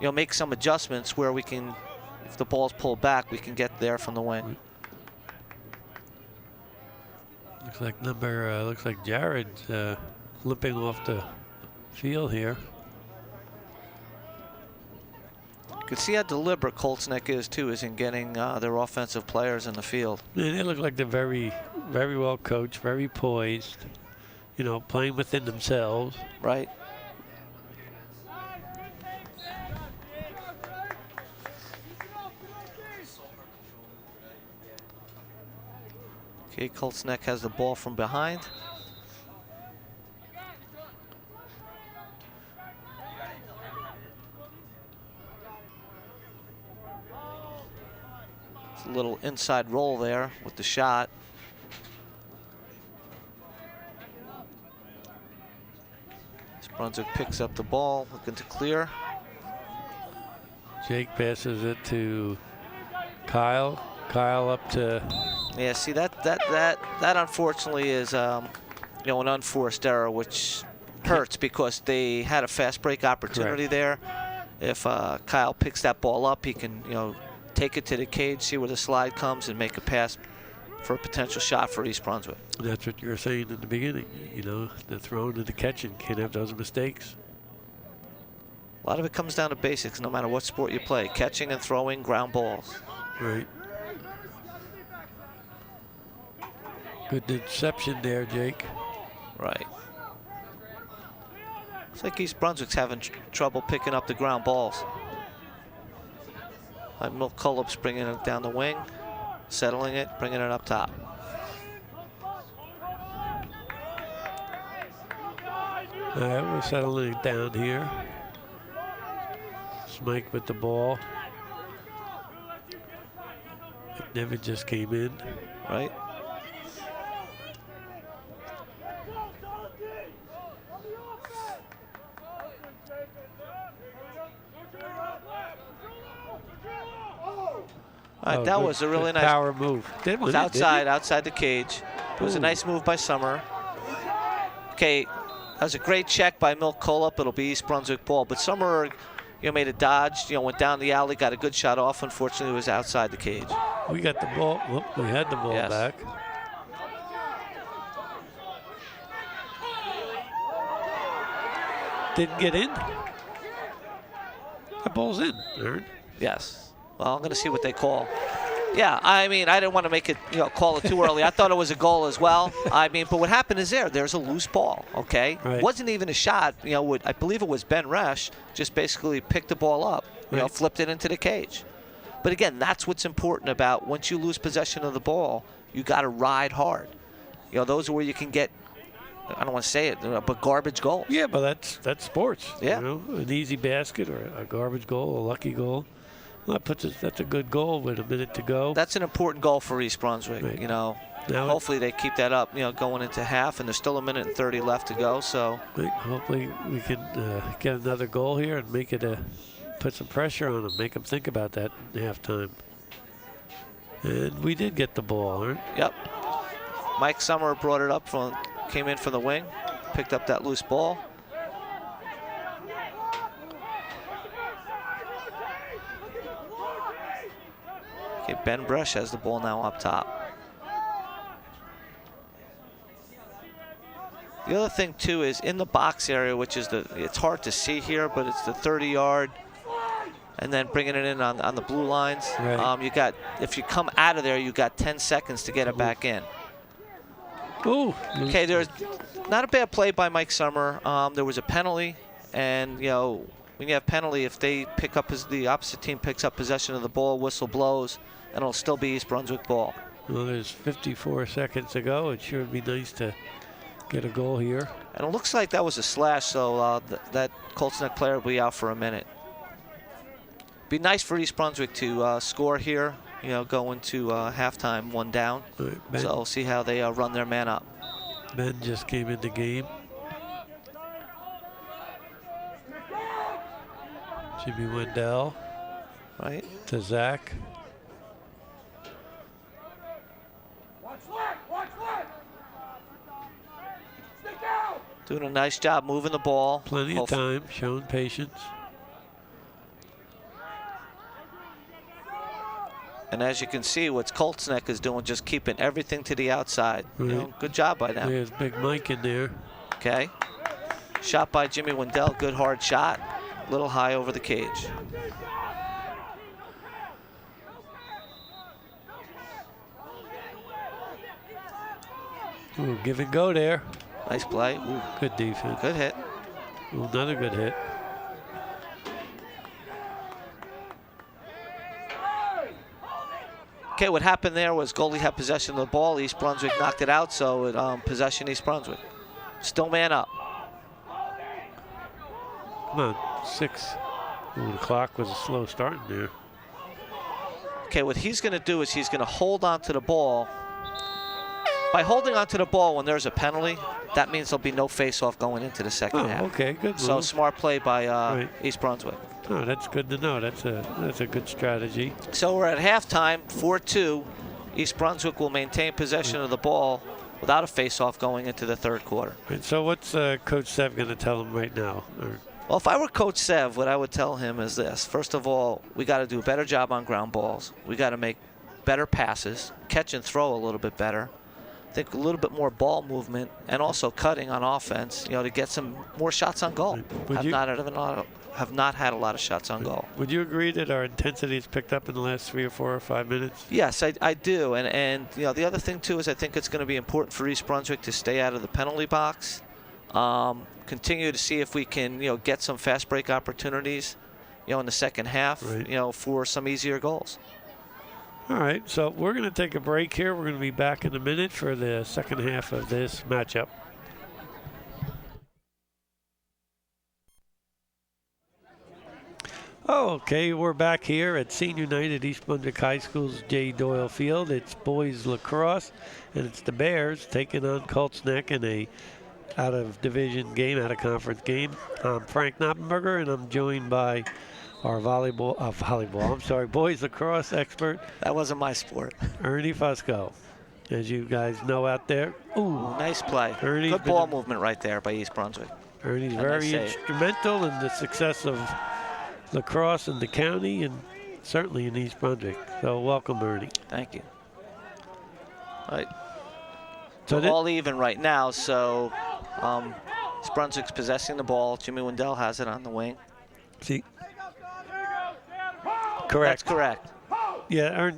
know, make some adjustments where we can, if the ball's pulled back, we can get there from the wing. Looks like Jared's limping off the field here. You can see how deliberate Colts Neck is too, is in getting their offensive players in the field. Yeah, they look like they're very, very well coached, very poised. You know, playing within themselves. Right. Okay, Colts Neck has the ball from behind. It's a little inside roll there with the shot. Brunswick picks up the ball, looking to clear. Jake passes it to Kyle. Kyle up to. Yeah, see that unfortunately is you know, an unforced error, which hurts because they had a fast break opportunity there. If Kyle picks that ball up, he can, you know, take it to the cage, see where the slide comes, and make a pass for a potential shot for East Brunswick. That's what you were saying in the beginning. You know, the throwing and the catching, can't have those mistakes. A lot of it comes down to basics, no matter what sport you play. Catching and throwing ground balls. Right. Good deception there, Jake. Right. Looks like East Brunswick's having trouble picking up the ground balls. Milt Cullop's bringing it down the wing, settling it, bringing it up top. All right, we're settling it down here. Smike with the ball. Never just came in. Right. All right, that was a really nice power move. It was outside the cage. It was a nice move by Summer. Okay, that was a great check by Milt Cullop. It'll be East Brunswick ball, but Summer, you know, made a dodge. You know, went down the alley, got a good shot off. Unfortunately, it was outside the cage. We got the ball. We had the ball back. Didn't get in. That ball's in, Aaron. Yes. Well, I'm going to see what they call. Yeah, I mean, I didn't want to make it, you know, call it too early. I thought it was a goal as well. I mean, but what happened is there's a loose ball, okay? Right. Wasn't even a shot. You know, I believe it was Ben Resch, just basically picked the ball up, you know, flipped it into the cage. But again, that's what's important about once you lose possession of the ball, you got to ride hard. You know, those are where you can get, I don't want to say it, but garbage goals. Yeah, but that's sports. Yeah. You know, an easy basket or a garbage goal, a lucky goal. Well, that's a good goal with a minute to go. That's an important goal for East Brunswick. Right. You know, now hopefully they keep that up, you know, going into half, and there's still 1:30 left to go. So hopefully we can get another goal here and make it put some pressure on them, make them think about that in halftime. And we did get the ball, right? Yep. Mike Summer brought it up came in from the wing, picked up that loose ball. Okay, Ben Bresch has the ball now up top. The other thing too is in the box area, which is it's hard to see here, but it's the 30-yard, and then bringing it in on the blue lines. Right. You got, if you come out of there, you got 10 seconds to get it back in. Ooh. Okay, there's not a bad play by Mike Summer. There was a penalty, and you know, when you have penalty, if they pick up the opposite team picks up possession of the ball, whistle blows, and it'll still be East Brunswick ball. Well, there's 54 seconds to go. It sure would be nice to get a goal here. And it looks like that was a slash, so that Colts Neck player will be out for a minute. Be nice for East Brunswick to score here, you know, go into halftime 1 down. Right, So we'll see how they run their man up. Ben just came in the game. Jimmy Wendell. Right. To Zach. Doing a nice job moving the ball. Plenty of time, showing patience. And as you can see, what Colts Neck is doing, just keeping everything to the outside. Right. You know, good job by them. There's Big Mike in there. Okay. Shot by Jimmy Wendell. Good hard shot. A little high over the cage. Ooh, give and go there. Nice play. Ooh, good defense. Good hit. Ooh, another good hit. Okay, what happened there was goalie had possession of the ball. East Brunswick knocked it out, so it possession East Brunswick. Still man up. Come on, 6. Ooh, the clock was a slow starting there. Okay, what he's going to do is he's going to hold on to the ball. By holding on to the ball when there's a penalty, that means there'll be no face-off going into the second half. Okay, good move. So smart play by right. East Brunswick. Oh, that's good to know. That's a good strategy. So we're at halftime, 4-2. East Brunswick will maintain possession of the ball without a face-off going into the third quarter. Right, so what's Coach Sev going to tell him right now? Well, if I were Coach Sev, what I would tell him is this. First of all, we got to do a better job on ground balls. We got to make better passes, catch and throw a little bit better. I think a little bit more ball movement and also cutting on offense, you know, to get some more shots on goal. Have not had a lot of shots on goal. Would you agree that our intensity has picked up in the last 3 or 4 or 5 minutes? Yes, I do. And you know, the other thing too is I think it's going to be important for East Brunswick to stay out of the penalty box. Continue to see if we can, you know, get some fast break opportunities, you know, in the second half, right. you know, for some easier goals. All right, so we're going to take a break here. We're going to be back in a minute for the second half of this matchup. Okay, we're back here at Senior Night at East Brunswick High School's J. Doyle Field. It's boys lacrosse, and it's the Bears taking on Colts Neck in a out-of-division game, out-of-conference game. I'm Frank Noppenberger, and I'm joined by our boys lacrosse expert. That wasn't my sport. Ernie Fusco. As you guys know out there. Ooh, nice play. Ernie's good ball movement right there by East Brunswick. Ernie's very instrumental in the success of lacrosse in the county and certainly in East Brunswick. So welcome, Ernie. Thank you. All right. So all even right now, so East Brunswick's possessing the ball. Jimmy Wendell has it on the wing. See? Correct. That's correct. Yeah,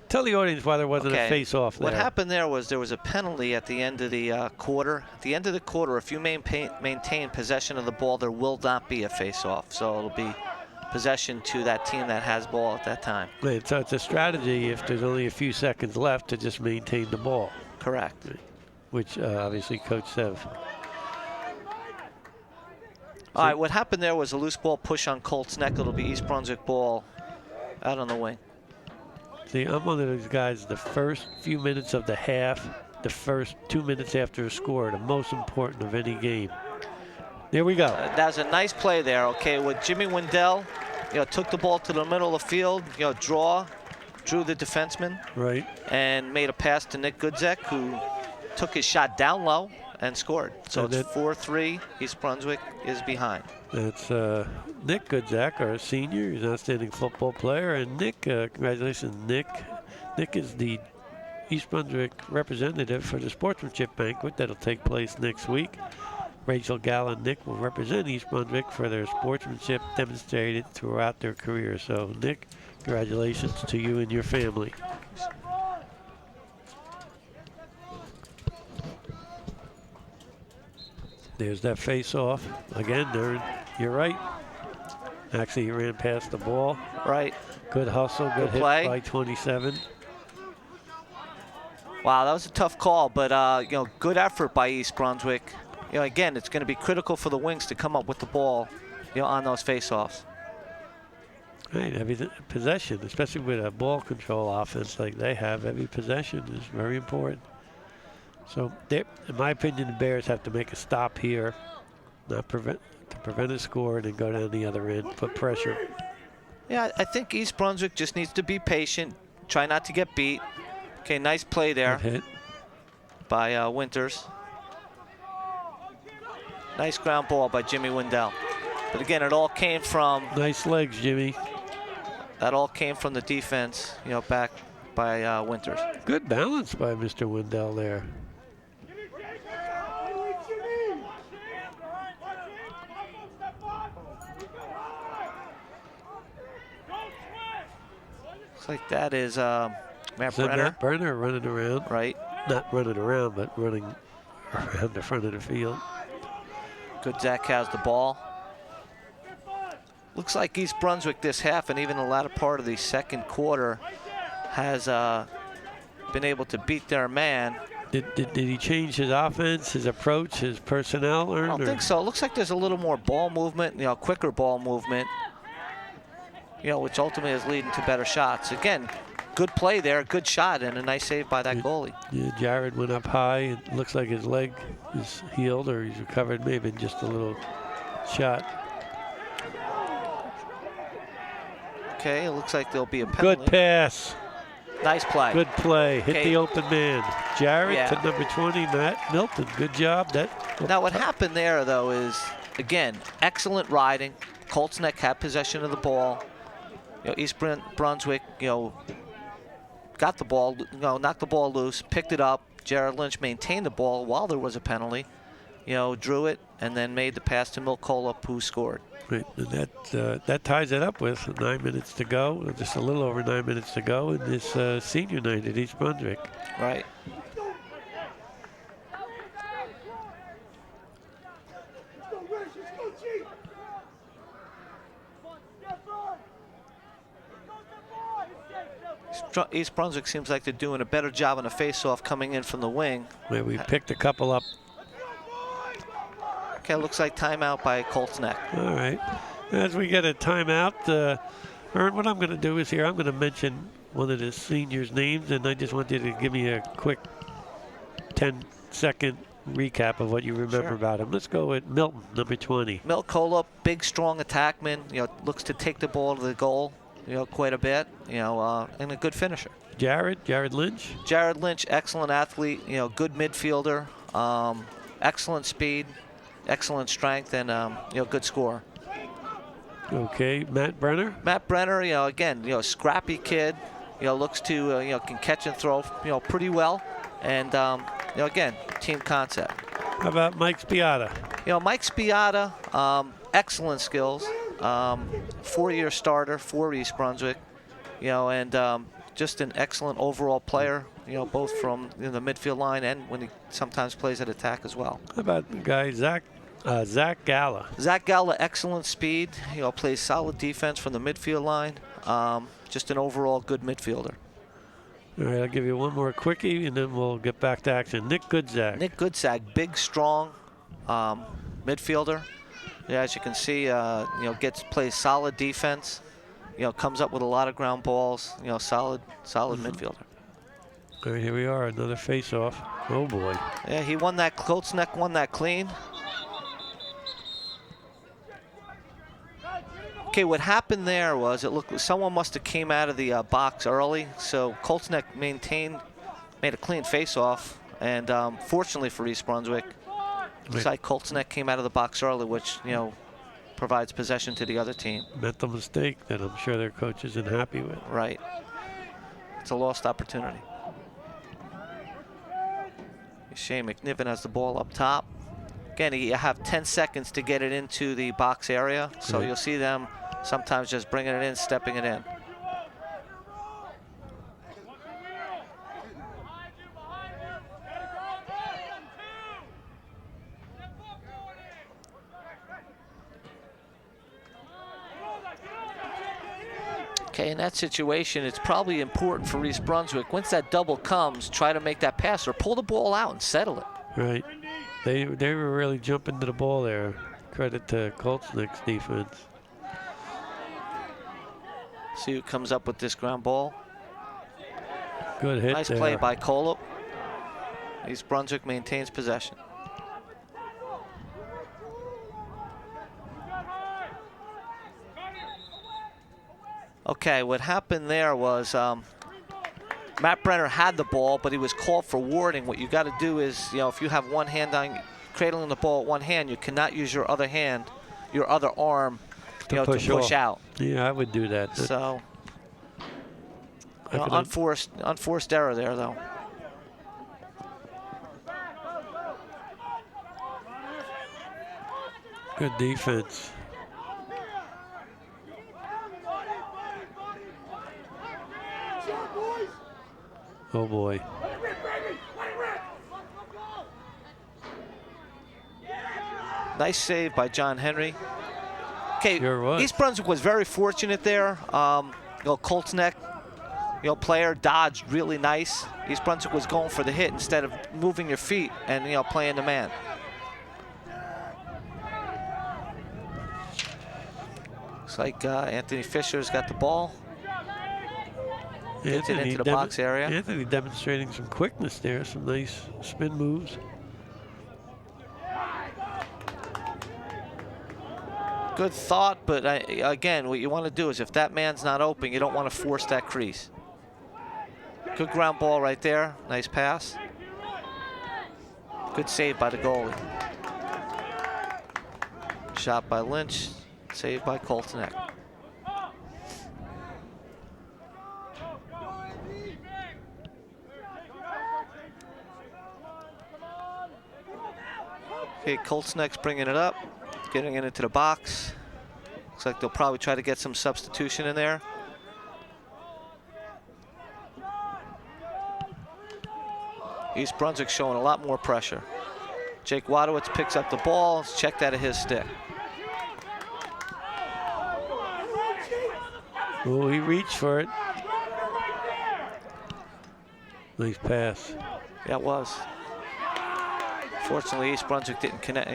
tell the audience why there wasn't a face-off there. What happened there was a penalty at the end of the quarter. At the end of the quarter, if you maintain possession of the ball, there will not be a face-off. So it'll be possession to that team that has ball at that time. Right, so it's a strategy if there's only a few seconds left to just maintain the ball. Correct. Which obviously Coach Sev. All right, what happened there was a loose ball push on Colts Neck. It'll be East Brunswick ball out on the wing. See, I'm one of those guys, the first few minutes of the half, the first 2 minutes after a score, the most important of any game. There we go. That was a nice play there, okay, with Jimmy Wendell, you know, took the ball to the middle of the field, you know, drew the defenseman. Right. And made a pass to Nick Goodzek, who took his shot down low and scored. So it's 4-3. East Brunswick is behind. That's Nick Goodzek, our senior. He's an outstanding football player. And Nick, congratulations, Nick. Nick is the East Brunswick representative for the sportsmanship banquet that'll take place next week. Rachel Gall and Nick will represent East Brunswick for their sportsmanship demonstrated throughout their career. So, Nick, congratulations to you and your family. There's that face-off. Again, you're right. Actually, he ran past the ball. Right. Good hustle, good hit play by 27. Wow, that was a tough call, but you know, good effort by East Brunswick. You know, again, it's going to be critical for the Wings to come up with the ball, you know, on those face-offs. Right, every possession, especially with a ball control offense like they have, every possession is very important. So, in my opinion, the Bears have to make a stop here, to prevent a score, and then go down the other end, put pressure. Yeah, I think East Brunswick just needs to be patient, try not to get beat. Okay, nice play there. Good hit by Winters. Nice ground ball by Jimmy Wendell. But again, it all came from... Nice legs, Jimmy. That all came from the defense, you know, back by Winters. Good balance by Mr. Wendell there. Looks like that is Matt Brenner. Matt Brenner running around. Right. Not running around, but running around the front of the field. Good Zach has the ball. Looks like East Brunswick this half and even the latter part of the second quarter has been able to beat their man. Did he change his offense, his approach, his personnel? I don't think so. It looks like there's a little more ball movement, you know, quicker ball movement, you know, which ultimately is leading to better shots. Again, good play there, good shot, and a nice save by that goalie. Yeah, Jared went up high. It looks like his leg is healed or he's recovered. Maybe just a little shot. Okay, it looks like there'll be a penalty. Good pass. Nice play. Good play. Hit Okay. the open man. Jared to Yeah. number 20, Matt Milton. Good job. Now what happened there, though, is, again, excellent riding. Colts Neck had possession of the ball. You know, East Brunswick, you know, got the ball, you know, knocked the ball loose, picked it up. Jared Lynch maintained the ball while there was a penalty. You know, drew it, and then made the pass to Milcola, who scored. Right, and that ties it up with 9 minutes to go, or just a little over 9 minutes to go in this senior night at East Brunswick. Right. East Brunswick seems like they're doing a better job on a face-off coming in from the wing. Where we picked a couple up. Okay, looks like timeout by Colts Neck. All right. As we get a timeout, Ern, what I'm going to do is here, I'm going to mention one of the seniors' names, and I just want you to give me a quick 10-second recap of what you remember about him. Let's go with Milton, number 20. Milcola, big, strong attackman. You know, looks to take the ball to the goal, you know, quite a bit. You know, and a good finisher. Jared Lynch. Jared Lynch, excellent athlete. You know, good midfielder. Excellent speed, excellent strength, and you know, good scorer. Okay, Matt Brenner. Matt Brenner, you know, again, you know, scrappy kid. You know, looks to you know, can catch and throw, you know, pretty well, and you know, again, team concept. How about Mike Spiata? You know, Mike Spiata, excellent skills. 4-year starter for East Brunswick. You know, and just an excellent overall player. You know, both from the midfield line and when he sometimes plays at attack as well. How about the guy Zach Galla? Zach Galla, excellent speed. You know, plays solid defense from the midfield line. Just an overall good midfielder. All right, I'll give you one more quickie, and then we'll get back to action. Nick Goodzak. Nick Goodzak, big, strong midfielder. Yeah, as you can see, you know, plays solid defense. You know, comes up with a lot of ground balls. You know, solid midfielder. All right, here we are, another face-off. Oh boy. Yeah, he won that. Colts Neck won that clean. Okay, what happened there was it looked someone must have came out of the box early, so Colts Neck made a clean face-off, and fortunately for East Brunswick, looks like Colts Neck came out of the box early, which, you know, provides possession to the other team. Mental mistake that I'm sure their coach isn't happy with. Right. It's a lost opportunity. Shane McNiven has the ball up top. Again, you have 10 seconds to get it into the box area, so you'll see them sometimes just bringing it in, stepping it in. Okay, in that situation, it's probably important for East Brunswick, once that double comes, try to make that pass or pull the ball out and settle it. Right. They were really jumping to the ball there. Credit to Colts Neck's defense. See who comes up with this ground ball. Good hit Nice there. play by Kolop. East Brunswick maintains possession. Okay, what happened there was Matt Brenner had the ball, but he was called for warding. What you got to do is, if you have one hand on cradling the ball with one hand, you cannot use your other hand, your other arm, to push out. Yeah, I would do that. So, unforced error there, though. Good defense. Oh boy. Nice save by John Henry. Okay, Sure was. East Brunswick was very fortunate there. Colts Neck, player dodged really nice. East Brunswick was going for the hit instead of moving your feet and playing the man. Looks like Anthony Fisher's got the ball. Gets it into the box area. Anthony demonstrating some quickness there, some nice spin moves. Good thought, but again, what you want to do is if that man's not open, you don't want to force that crease. Good ground ball right there. Nice pass. Good save by the goalie. Shot by Lynch. Saved by Colts Neck. Okay, Colts Neck's bringing it up. Getting it into the box. Looks like they'll probably try to get some substitution in there. East Brunswick showing a lot more pressure. Jake Wadowitz picks up the ball. It's checked out of his stick. Oh, he reached for it. Nice pass. Yeah, it was. Fortunately, East Brunswick didn't connect,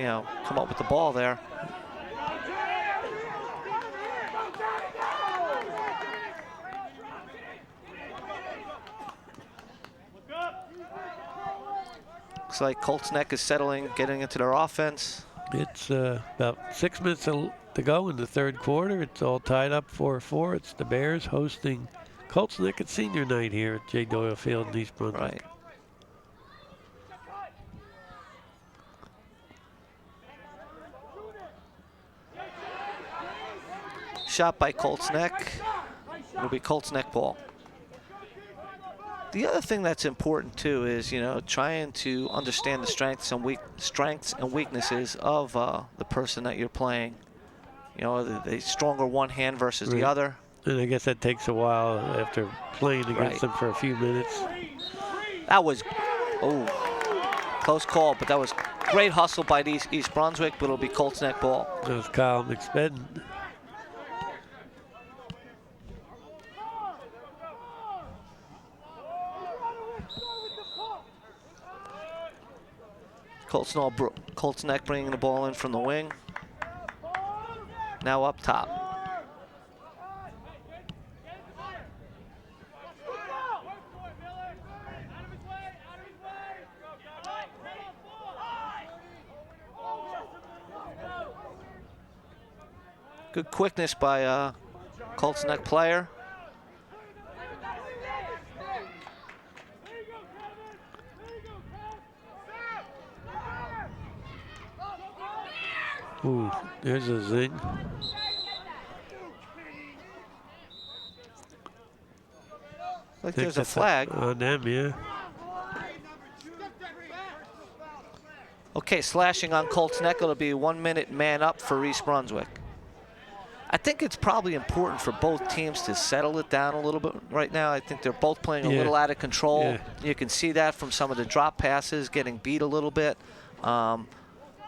come up with the ball there. Looks like Colts Neck is settling, getting into their offense. It's about 6 minutes to go in the third quarter. It's all tied up 4-4. It's the Bears hosting Colts Neck at senior night here at J. Doyle Field in East Brunswick. Right. Shot by Colts Neck. It'll be Colts Neck ball. The other thing that's important too is, trying to understand the strengths and weaknesses of the person that you're playing. The stronger one hand versus the other. And I guess that takes a while after playing against them for a few minutes. That was, close call, but that was great hustle by East Brunswick, but it'll be Colts Neck ball. That was Kyle McSpedden. Colts Neck bringing the ball in from the wing. Now up top. Good quickness by Colts Neck player. Ooh, there's a zing. Like there's a flag on them, yeah. Okay, slashing on Colts Neck. It'll be 1 minute man up for East Brunswick. I think it's probably important for both teams to settle it down a little bit right now. I think they're both playing a little out of control. Yeah. You can see that from some of the drop passes, getting beat a little bit.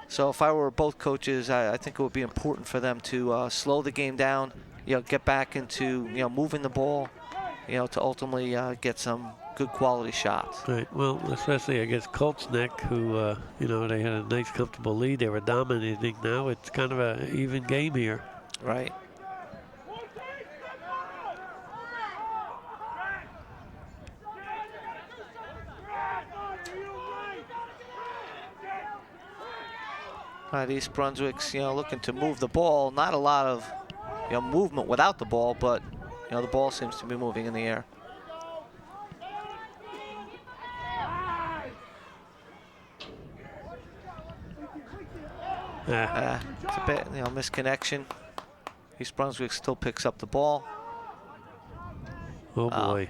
So if I were both coaches, I think it would be important for them to slow the game down, get back into, moving the ball, to ultimately get some good quality shots. Right. Well, especially, I guess, Colts Neck, who, they had a nice, comfortable lead. They were dominating. Now it's kind of an even game here. Right. All right, East Brunswick's, looking to move the ball. Not a lot of, movement without the ball, but, the ball seems to be moving in the air. It's a bit, misconnection. East Brunswick still picks up the ball. Oh boy.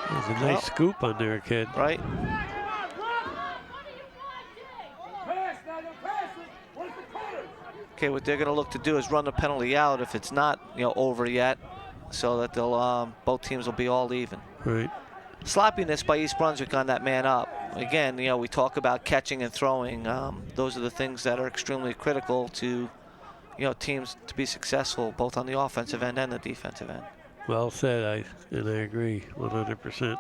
There's a nice scoop on there, kid. Right. Okay, what they're going to look to do is run the penalty out if it's not, over yet, so that they'll both teams will be all even. Right. Sloppiness by East Brunswick on that man up. Again, we talk about catching and throwing. Those are the things that are extremely critical to, teams to be successful, both on the offensive end and the defensive end. Well said, and I agree 100%.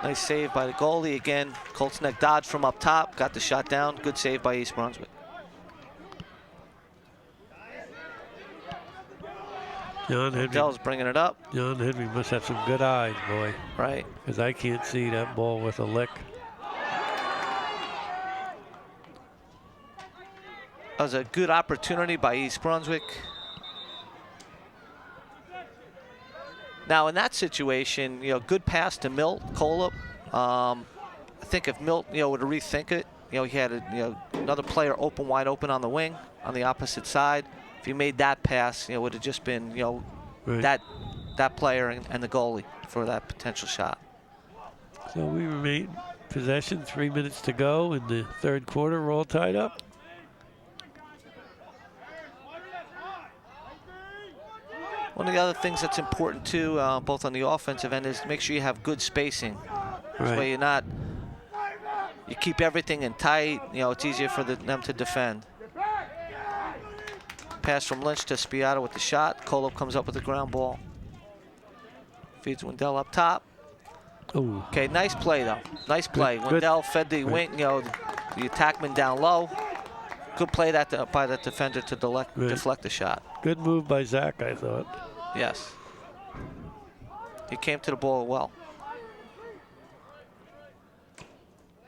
Nice save by the goalie. Again, Colts Neck dodged from up top, got the shot down. Good save by East Brunswick. John Henry. Dell's bringing it up. John Henry must have some good eyes, boy. Right. Because I can't see that ball with a lick. That was a good opportunity by East Brunswick. Now in that situation, good pass to Milt Colop. I think if Milt, were to rethink it, he had another player wide open on the wing, on the opposite side. If he made that pass, it would have just been, right. that player and the goalie for that potential shot. So we remain possession, 3 minutes to go in the third quarter. We're all tied up. One of the other things that's important too, both on the offensive end, is to make sure you have good spacing. Right. This way you're not, you keep everything in tight. It's easier for them to defend. Pass from Lynch to Spiata with the shot. Kolop comes up with the ground ball. Feeds Wendell up top. Ooh. Okay, nice play though. Nice play. Good. Wendell fed the wing, the attackman down low. Good play by that defender to deflect the shot. Good move by Zach, I thought. Yes. He came to the ball well.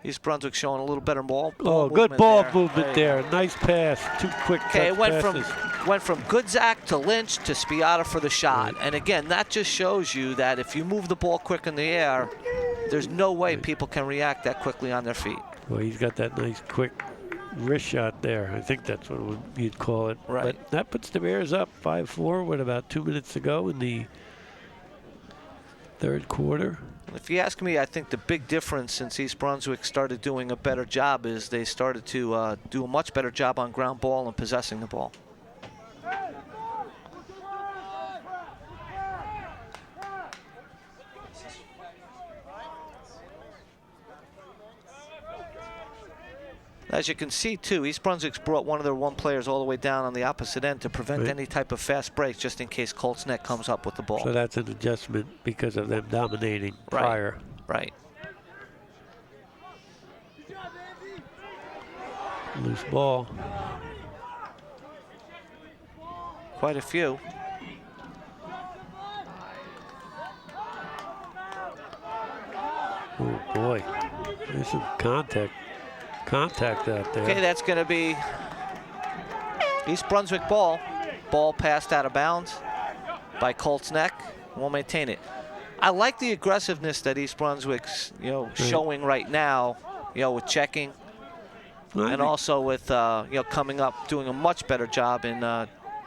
East Brunswick showing a little better ball. Good ball movement there. Nice pass. Too quick. Okay, it went from good Zach to Lynch to Spiata for the shot. Right. And again, that just shows you that if you move the ball quick in the air, there's no way people can react that quickly on their feet. Well, he's got that nice quick wrist shot there. I think that's what you'd call it. Right. But that puts the Bears up 5-4 with about 2 minutes to go in the third quarter. If you ask me, I think the big difference since East Brunswick started doing a better job is they started to do a much better job on ground ball and possessing the ball. As you can see, too, East Brunswick's brought one of their players all the way down on the opposite end to prevent any type of fast breaks, just in case Colts Neck comes up with the ball. So that's an adjustment because of them dominating prior. Right. Loose ball. Quite a few. Oh, boy. There's some contact out there. Okay, that's going to be East Brunswick ball. Ball passed out of bounds by Colts Neck. We'll maintain it. I like the aggressiveness that East Brunswick's, showing right now, with checking, and also with, coming up, doing a much better job in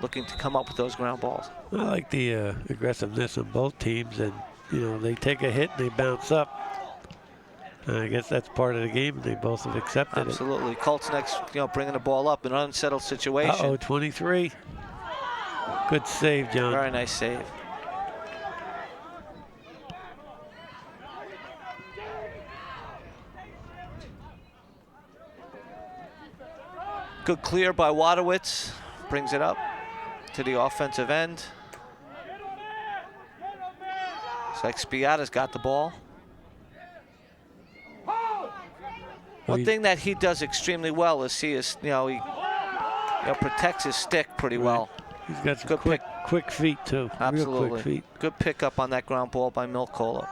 looking to come up with those ground balls. I like the aggressiveness of both teams, and they take a hit and they bounce up. I guess that's part of the game. They both have accepted it. Absolutely. Colts Neck's, bringing the ball up in an unsettled situation. Uh-oh, 23. Good save, John. Very nice save. Good clear by Wadowitz. Brings it up to the offensive end. Looks like Spiata's got the ball. One thing that he does extremely well is he protects his stick pretty well. He's got some quick feet too. Absolutely. Real quick feet. Good pickup on that ground ball by Milcola.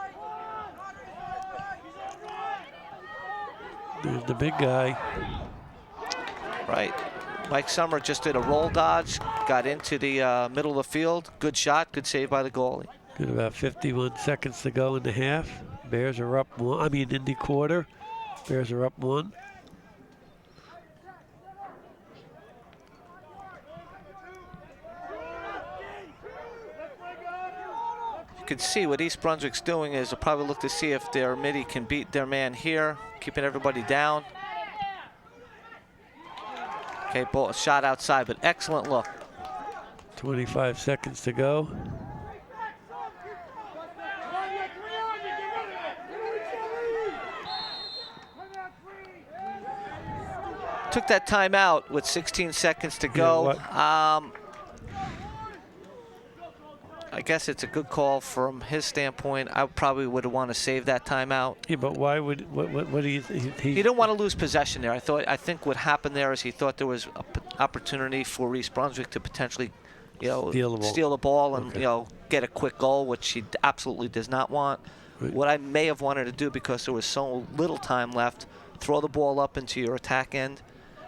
There's the big guy. Right. Mike Summer just did a roll dodge, got into the middle of the field. Good shot, good save by the goalie. Good, about 51 seconds to go in the half. Bears are up one. In the quarter. Bears are up one. You can see what East Brunswick's doing is they'll probably look to see if their midi can beat their man here, keeping everybody down. Okay, ball shot outside, but excellent look. 25 seconds to go. Took that timeout with 16 seconds to go. I guess it's a good call from his standpoint. I probably would have wanted to save that timeout. Yeah, but why would what do you think? He didn't want to lose possession there. I think what happened there is he thought there was an opportunity for East Brunswick to potentially, steal the ball and get a quick goal, which he absolutely does not want. Right. What I may have wanted to do, because there was so little time left, throw the ball up into your attack end,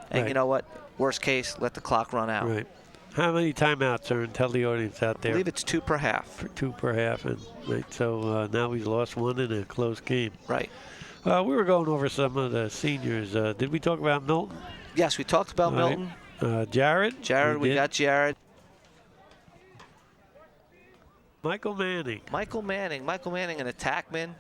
and right. You know what? Worst case, let the clock run out. Right. How many timeouts are in? Tell the audience out there. I believe it's 2 per half. 2 per half, and right, so now he's lost one in a close game. Right. We were going over some of the seniors. Did we talk about Milton? Yes, we talked about Milton. Jared. We got Jared. Michael Manning, an attackman.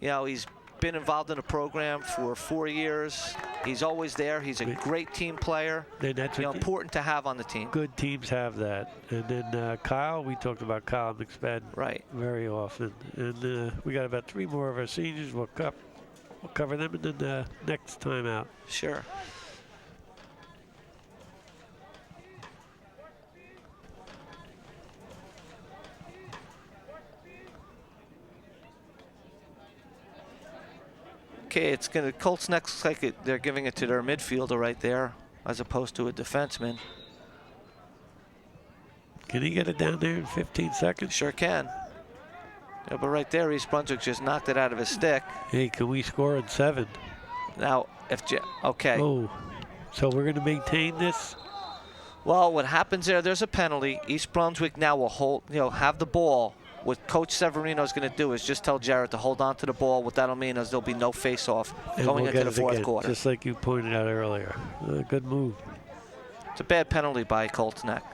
He's been involved in the program for 4 years. He's always there. He's a great team player. That's important to have on the team. Good teams have that. And then Kyle, we talked about Kyle McSpadden very often. And we got about 3 more of our seniors. We'll cover them in the next time out. Sure. Okay, it's gonna. Colts Neck looks like they're giving it to their midfielder right there, as opposed to a defenseman. Can he get it down there in 15 seconds? Sure can. Yeah, but right there, East Brunswick just knocked it out of his stick. Hey, can we score in 7? Now, okay. Oh, so we're gonna maintain this? Well, what happens there's a penalty. East Brunswick now will have the ball. What Coach Severino is going to do is just tell Jarrett to hold on to the ball. What that'll mean is there'll be no face-off going into the fourth quarter. Just like you pointed out earlier. Good move. It's a bad penalty by Colts Neck.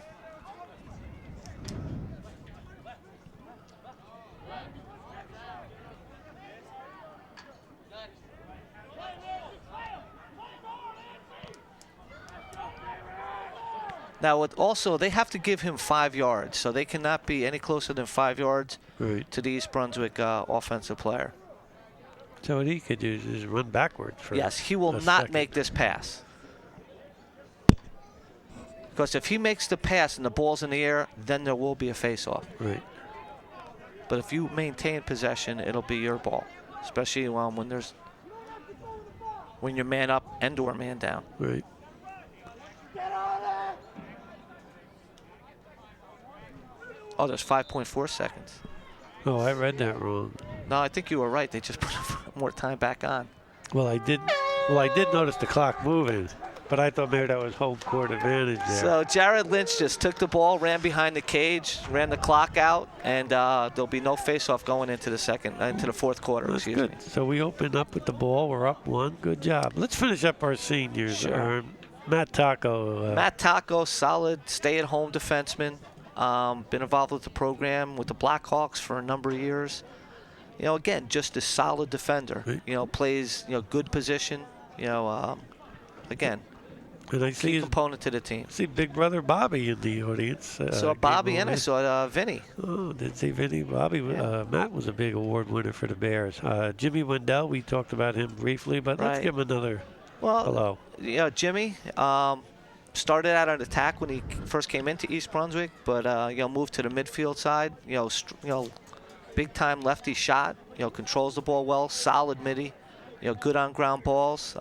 Now, also, they have to give him 5 yards, so they cannot be any closer than 5 yards to the East Brunswick offensive player. So what he could do is just run backwards. Yes, he will not make this pass. Because if he makes the pass and the ball's in the air, then there will be a face-off. Right. But if you maintain possession, it'll be your ball, especially when you're man up and or man down. Right. Oh, there's 5.4 seconds. Oh, I read that wrong. No, I think you were right. They just put more time back on. Well, I did notice the clock moving, but I thought maybe that was home court advantage there. So Jared Lynch just took the ball, ran behind the cage, ran the clock out, and there'll be no face-off going into the fourth quarter. That's good. So we open up with the ball. We're up 1. Good job. Let's finish up our seniors. Sure. Matt Taco. Matt Taco, solid stay-at-home defenseman. Been involved with the program with the Blackhawks for a number of years. Again, just a solid defender. Right. Plays good position. Again, and I see key component to the team. See Big Brother Bobby in the audience. Saw Bobby and I saw Vinny. Oh, did see Vinny? Bobby. Yeah. Matt was a big award winner for the Bears. Jimmy Wendell, we talked about him briefly, but let's give him another hello. Jimmy. started out an attack when he first came into East Brunswick, but moved to the midfield side. Big time lefty shot. Controls the ball well, solid midi. Good on ground balls.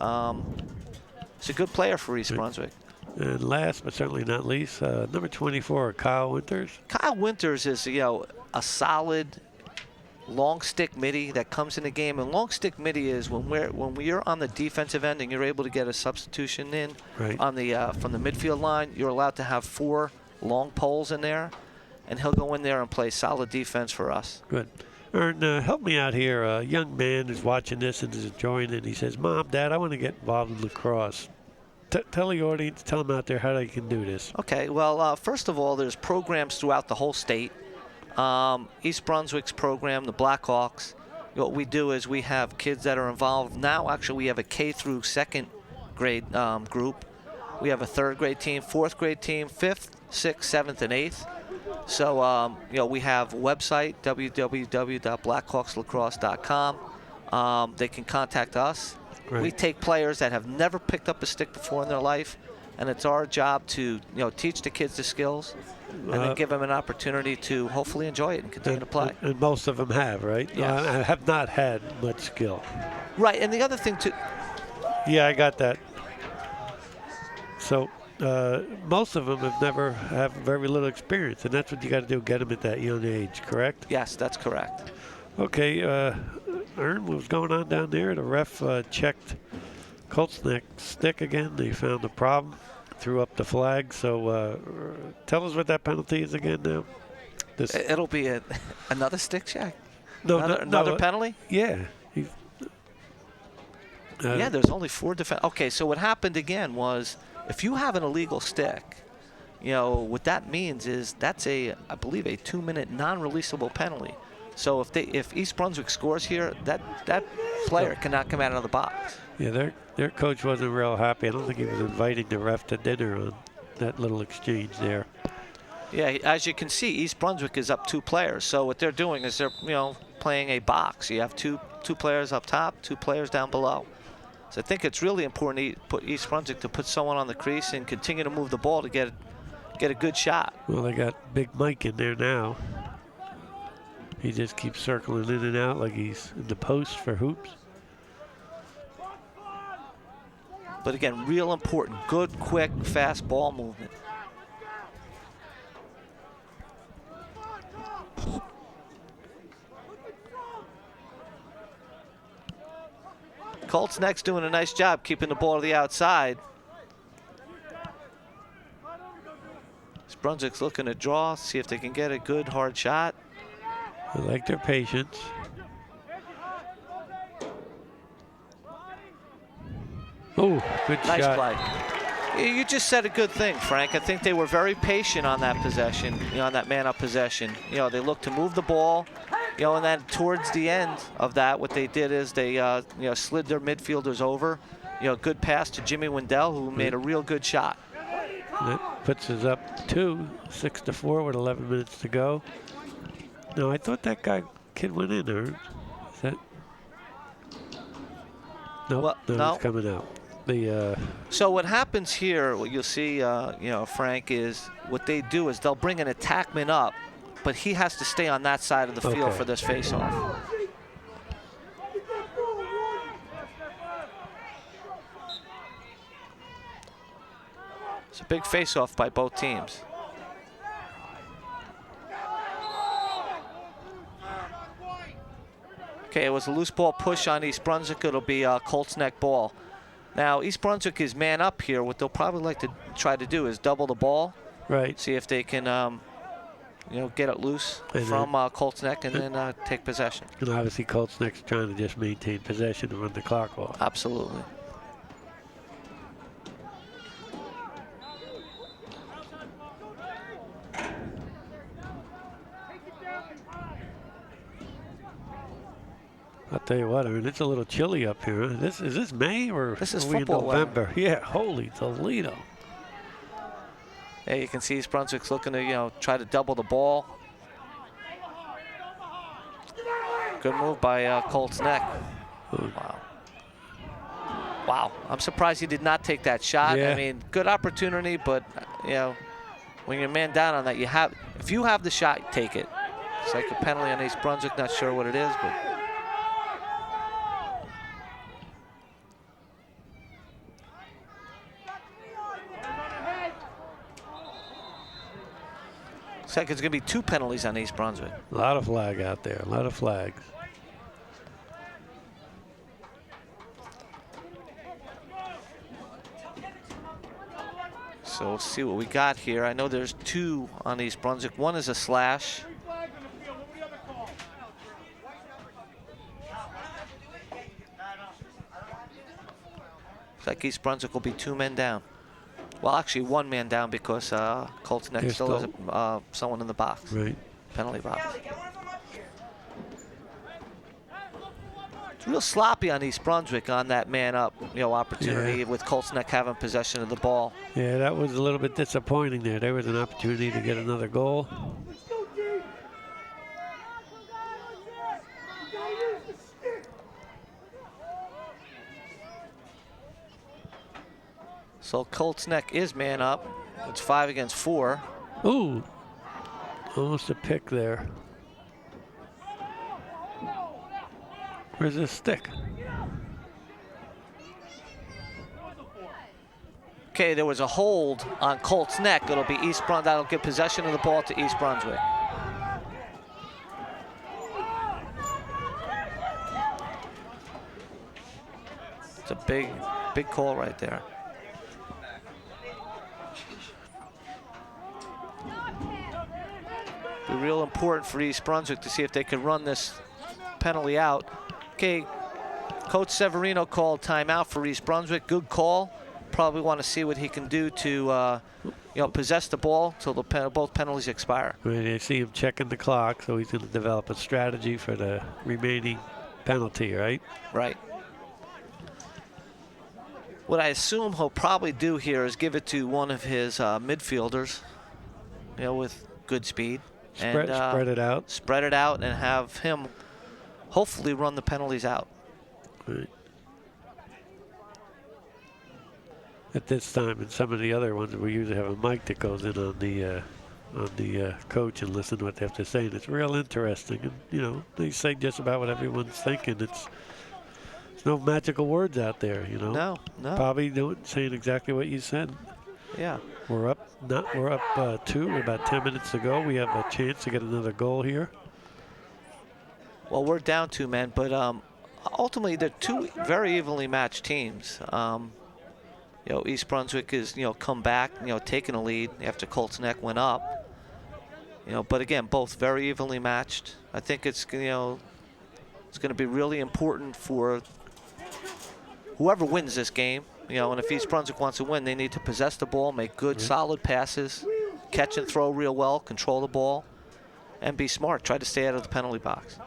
He's a good player for East Brunswick. And last but certainly not least, number 24, Kyle Winters. Kyle Winters is a solid long stick midi that comes in the game, and long stick midi is when we're on the defensive end and you're able to get a substitution in on the from the midfield line. You're allowed to have 4 long poles in there, and he'll go in there and play solid defense for us. Good. Ernie, help me out here. A young man is watching this and is enjoying it. He says, "Mom, Dad, I want to get involved in lacrosse." Tell the audience, tell them out there how they can do this. Okay. Well, first of all, there's programs throughout the whole state. East Brunswick's program, the Blackhawks, what we do is we have kids that are involved. Now, actually, we have a K through 2nd grade group. We have a 3rd grade team, 4th grade team, 5th, 6th, 7th, and 8th. So, we have a website, www.blackhawkslacrosse.com. They can contact us. Right. We take players that have never picked up a stick before in their life, and it's our job to teach the kids the skills and then give them an opportunity to hopefully enjoy it and continue to play. And most of them have, right? Yes. I have not had much skill. Right, and the other thing too. Yeah, I got that. So most of them have very little experience, and that's what you got to do, get them at that young age, correct? Yes, that's correct. Okay, Ernie, what was going on down there? The ref checked Colts Neck stick again. They found the problem, threw up the flag. So tell us what that penalty is again now. It'll be another stick check? No, another penalty? Yeah. Yeah, there's only 4 defense. Okay, so what happened again was if you have an illegal stick, what that means is that's I believe, a 2-minute non-releasable penalty. So if East Brunswick scores here, that player cannot come out of the box. Yeah, their coach wasn't real happy. I don't think he was inviting the ref to dinner on that little exchange there. Yeah, as you can see, East Brunswick is up 2 players. So what they're doing is they're playing a box. You have two players up top, 2 players down below. So I think it's really important for East Brunswick to put someone on the crease and continue to move the ball to get a good shot. Well, they got Big Mike in there now. He just keeps circling in and out like he's in the post for hoops. But again, real important. Good, quick, fast ball movement. Colts Neck's doing a nice job keeping the ball to the outside. East Brunswick's looking to draw, see if they can get a good hard shot. I like their patience. Oh, good nice shot. Play. You just said a good thing, Frank. I think they were very patient on that possession, on that man-up possession. They looked to move the ball, and then towards the end of that, what they did is they, slid their midfielders over. Good pass to Jimmy Wendell, who made a real good shot. And that puts us up 6-4 with 11 minutes to go. No, I thought that kid went in there. Is that? Nope, well, no, it's coming out. So what happens here, what you'll see, Frank, is what they do is they'll bring an attackman up, but he has to stay on that side of the field for this face-off. It's a big face-off by both teams. Okay, it was a loose ball push on East Brunswick. It'll be a Colts Neck ball. Now, East Brunswick is man up here. What they'll probably like to try to do is double the ball. Right. See if they can, get it loose from Colts Neck and then take possession. And obviously Colts Neck's trying to just maintain possession and run the clock off. Absolutely. I'll tell you what, I mean, it's a little chilly up here. Is this May or this is are we in football November? weather. Yeah, holy Toledo. Yeah, you can see East Brunswick's looking to, try to double the ball. Good move by Colts Neck. Wow. Wow, I'm surprised he did not take that shot. Yeah. I mean, good opportunity, but you know, when you're man down on that, if you have the shot, take it. It's like a penalty on East Brunswick. Not sure what it is, but. Looks like it's going to be 2 penalties on East Brunswick. A lot of flag out there, a lot of flags. So we'll see what we got here. I know there's 2 on East Brunswick. One is a slash. Looks like East Brunswick will be 2 men down. Well, actually 1 man down because Colts Neck still has someone in the box. Right. Penalty box. It's real sloppy on East Brunswick on that man up, opportunity with Colts Neck having possession of the ball. Yeah, that was a little bit disappointing there. There was an opportunity to get another goal. So Colts Neck is man up. It's 5 against 4. Ooh, almost a pick there. Where's this stick? Okay, there was a hold on Colts Neck. It'll be East Brunswick. That'll give possession of the ball to East Brunswick. It's a big call right there. Be real important for East Brunswick to see if they can run this penalty out. Okay, Coach Severino called timeout for East Brunswick. Good call. Probably want to see what he can do to, possess the ball till both penalties expire. Right, I see him checking the clock, so he's going to develop a strategy for the remaining penalty, right? Right. What I assume he'll probably do here is give it to one of his midfielders, with good speed. Spread it out. Spread it out and have him hopefully run the penalties out. Right. At this time, and some of the other ones, we usually have a mic that goes in on the coach and listen to what they have to say, and it's real interesting. And they say just about what everyone's thinking. There's no magical words out there, No. Probably saying exactly what you said. Yeah. We're up 2 with about 10 minutes to go. We have a chance to get another goal here. Well, we're down 2 men, but ultimately they're 2 very evenly matched teams. East Brunswick is, come back, taking a lead after Colts Neck went up. But again, both very evenly matched. I think it's going to be really important for whoever wins this game. And if East Brunswick wants to win, they need to possess the ball, make good, solid passes, catch and throw real well, control the ball, and be smart. Try to stay out of the penalty box.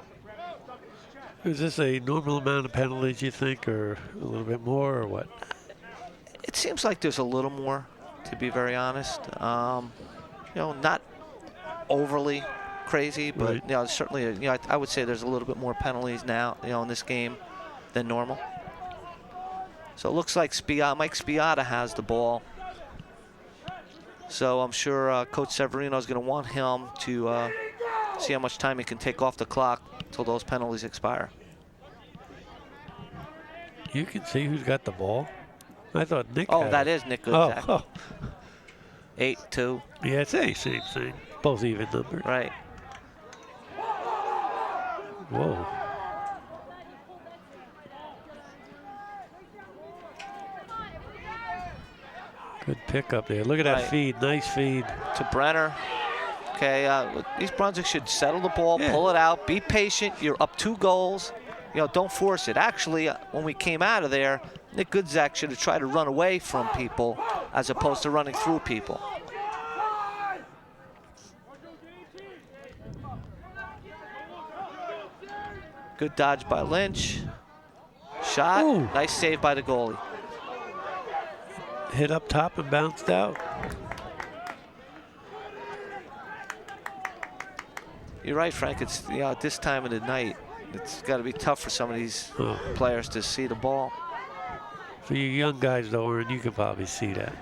Is this a normal amount of penalties, you think, or a little bit more, or what? It seems like there's a little more, to be very honest. Not overly crazy, but certainly, I would say there's a little bit more penalties now, in this game than normal. So it looks like Mike Spiata has the ball. So I'm sure Coach Severino is going to want him to see how much time he can take off the clock until those penalties expire. You can see who's got the ball. I thought Nick Oh, had that it. is Nick Goodzak. Oh. 8-2. Yeah, it's the same thing. Both even numbers. Right. Whoa. Good pick up there. Look at that feed. Nice feed. To Brenner. Okay, East Brunswick should settle the ball, pull it out, be patient. You're up 2 goals. Don't force it. Actually, when we came out of there, Nick Goodzak should have tried to run away from people as opposed to running through people. Good dodge by Lynch. Shot. Ooh. Nice save by the goalie. Hit up top and bounced out. You're right, Frank. It's at this time of the night, it's got to be tough for some of these players to see the ball. For you young guys, though, Ernie, you can probably see that.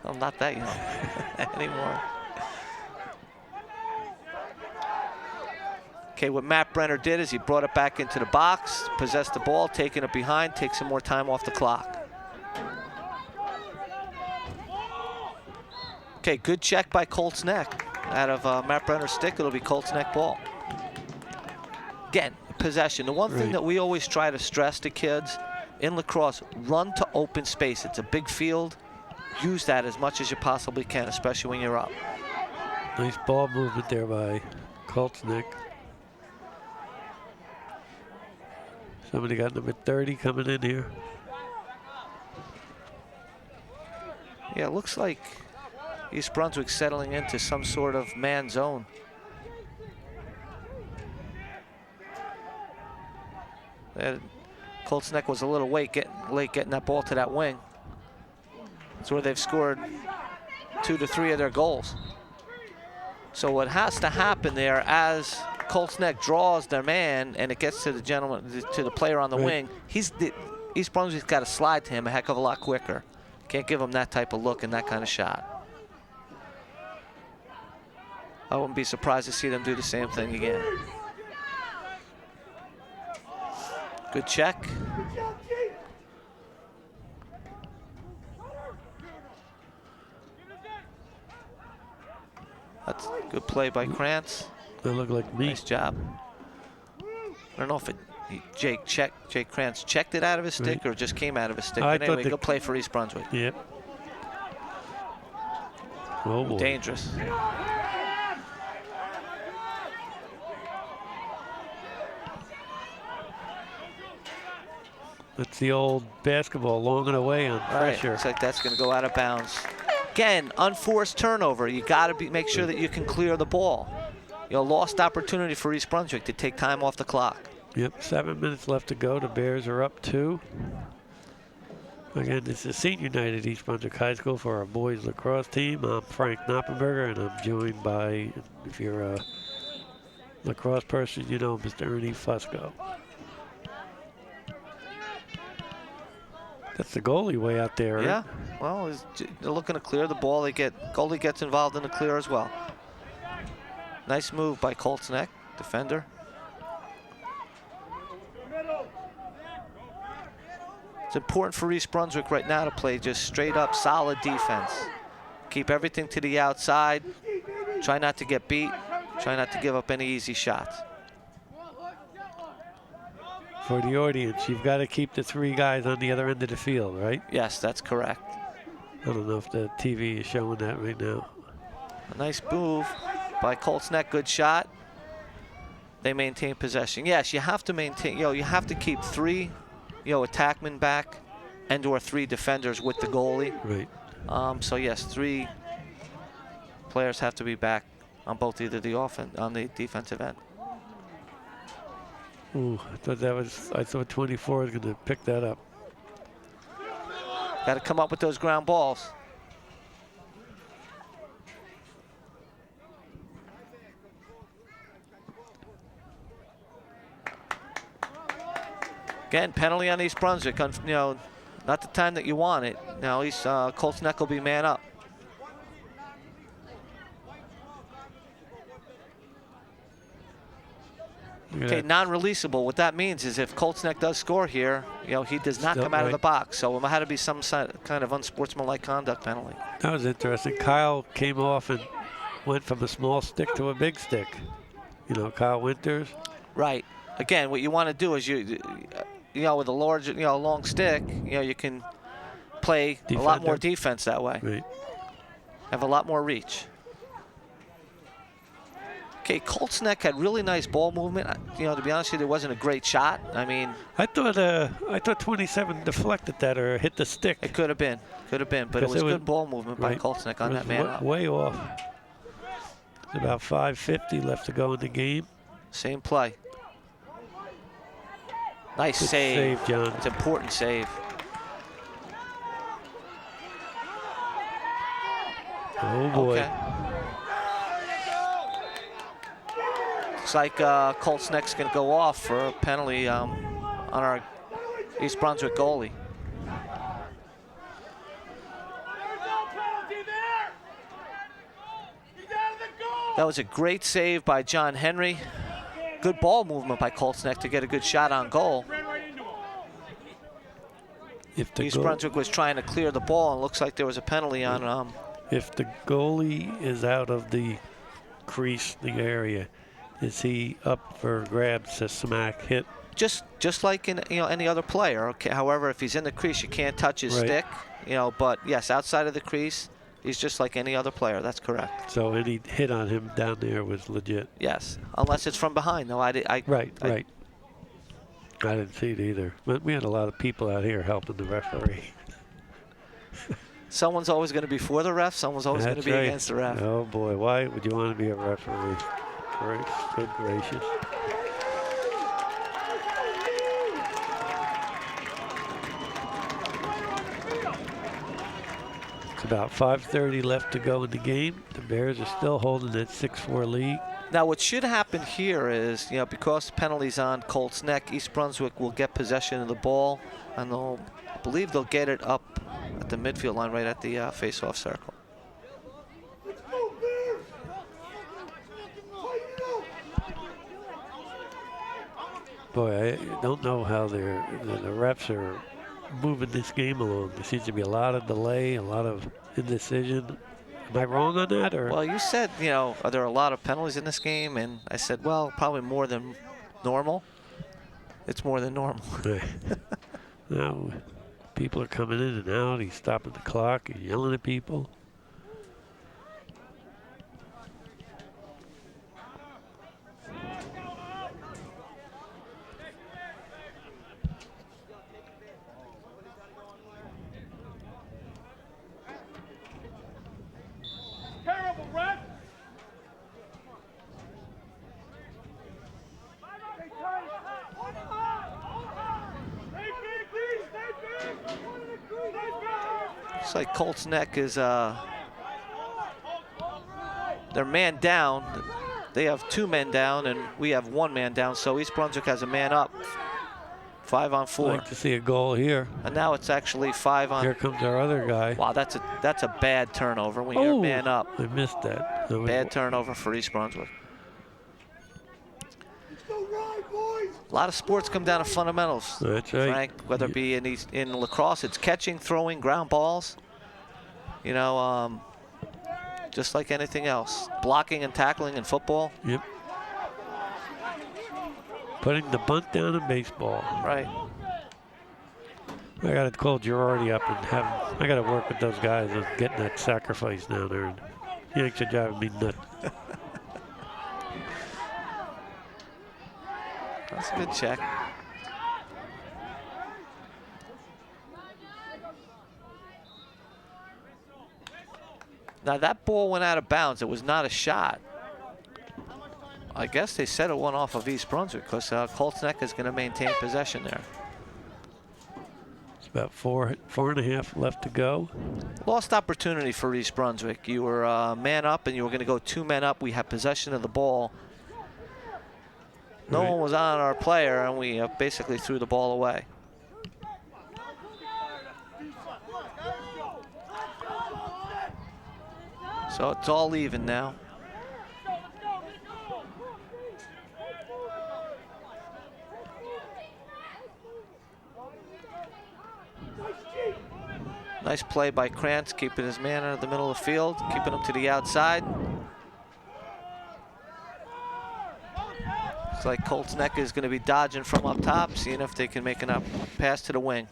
I'm not that young anymore. Okay, what Matt Brenner did is he brought it back into the box, possessed the ball, taking it behind, take some more time off the clock. Okay, good check by Colts Neck. Out of Matt Brenner's stick, it'll be Colts Neck ball. Again, possession. The one thing that we always try to stress to kids in lacrosse, run to open space. It's a big field. Use that as much as you possibly can, especially when you're up. Nice ball movement there by Colts Neck. Somebody got number 30 coming in here. Yeah, it looks like East Brunswick settling into some sort of man zone. Colts Neck was a little late getting that ball to that wing. That's where they've scored 2 to 3 of their goals. So what has to happen there as Colts Neck draws their man and it gets to the player on the wing, East Brunswick's got to slide to him a heck of a lot quicker. Can't give him that type of look and that kind of shot. I wouldn't be surprised to see them do the same thing again. Good check. That's a good play by Krantz. They look like me. Nice job. I don't know if Jake Krantz checked it out of his stick or just came out of his stick. But anyway, good play for East Brunswick. Yep. Oh boy. Dangerous. That's the old basketball long and away on pressure. Looks like that's going to go out of bounds. Again, unforced turnover. You got to make sure that you can clear the ball. You know, lost opportunity for East Brunswick to take time off the clock. Yep, 7 minutes left to go. The Bears are up 2. Again, this is Senior Night at East Brunswick High School for our boys lacrosse team. I'm Frank Noppenberger, and I'm joined by, if you're a lacrosse person, you know Mr. Ernie Fusco. That's the goalie way out there, right? Yeah, well, they're looking to clear the ball. Goalie gets involved in the clear as well. Nice move by Colts Neck, defender. It's important for East Brunswick right now to play just straight up solid defense. Keep everything to the outside. Try not to get beat. Try not to give up any easy shots. For the audience, you've got to keep the 3 guys on the other end of the field, right? Yes, that's correct. I don't know if the TV is showing that right now. A nice move by Colts Neck, good shot. They maintain possession. Yes, you have to maintain, you have to keep 3, attackmen back and or 3 defenders with the goalie. Right. So yes, 3 players have to be back on both either on the defensive end. Ooh, I thought 24 was going to pick that up. Got to come up with those ground balls. Again, penalty on East Brunswick. Not the time that you want it. Now, Colts Neck will be man up. Okay, non-releasable. What that means is if Colts Neck does score here, he does not come out of the box. So it had to be some kind of unsportsmanlike conduct penalty. That was interesting. Kyle came off and went from a small stick to a big stick. Kyle Winters. Right. Again, what you want to do is with a large, long stick, you can play a lot more defense that way. Right. Have a lot more reach. Okay, Colts Neck had really nice ball movement. To be honest with you, there wasn't a great shot. I thought 27 deflected that or hit the stick. It could have been, but it was good ball movement by Colts Neck on that man up. Way off. There's about 5:50 left to go in the game. Same play. Nice Good save, John. It's an important save. Oh boy. Okay. Looks like Colts Neck's going to go off for a penalty on our East Brunswick goalie. That was a great save by John Henry. Good ball movement by Colts Neck to get a good shot on goal. If the East Brunswick was trying to clear the ball, and it looks like there was a penalty on if the goalie is out of the crease, the area, is he up for grabs to smack hit? just like in any other player. Okay. However, if he's in the crease, you can't touch his stick. But yes, outside of the crease, he's just like any other player. That's correct. So any hit on him down there was legit. Yes, unless it's from behind. No, right. I didn't see it either. But we had a lot of people out here helping the referee. Someone's always going to be for the ref. Someone's always going to be against the ref. Oh boy, why would you want to be a referee? Good gracious. It's about 5:30 left to go in the game. The Bears are still holding that 6-4 lead. Now, what should happen here is, because the penalty's on Colts Neck, East Brunswick will get possession of the ball, and I believe they'll get it up at the midfield line, right at the face-off circle. Boy, I don't know how the refs are moving this game along. There seems to be a lot of delay, a lot of indecision. Am I wrong on that? Or? Well, you said, are there a lot of penalties in this game? And I said, well, probably more than normal. It's more than normal. Now, people are coming in and out. He's stopping the clock. He's yelling at people. Looks like Colts Neck is they're man down. They have 2 men down, and we have 1 man down. So East Brunswick has a man up. 5 on 4. I'd like to see a goal here. And now it's actually 5 on. Here comes our other guy. Wow, that's a bad turnover when you're man up. I missed that. Bad turnover for East Brunswick. A lot of sports come down to fundamentals. That's right. Frank, whether it be in lacrosse, it's catching, throwing, ground balls. Just like anything else. Blocking and tackling in football. Yep. Putting the bunt down in baseball. Right. I got to call Girardi up and I got to work with those guys on getting that sacrifice down there. And Yanks are driving me nuts. That's a good check. Now that ball went out of bounds. It was not a shot. I guess they said it went off of East Brunswick because Colts Neck is going to maintain possession there. It's about 4.5 left to go. Lost opportunity for East Brunswick. You were man up and you were going to go 2 men up. We had possession of the ball. No one was on our player, and we basically threw the ball away. So it's all even now. Nice play by Krantz, keeping his man out of the middle of the field, keeping him to the outside. Looks like Colts Neck is going to be dodging from up top, seeing if they can make a pass to the wing.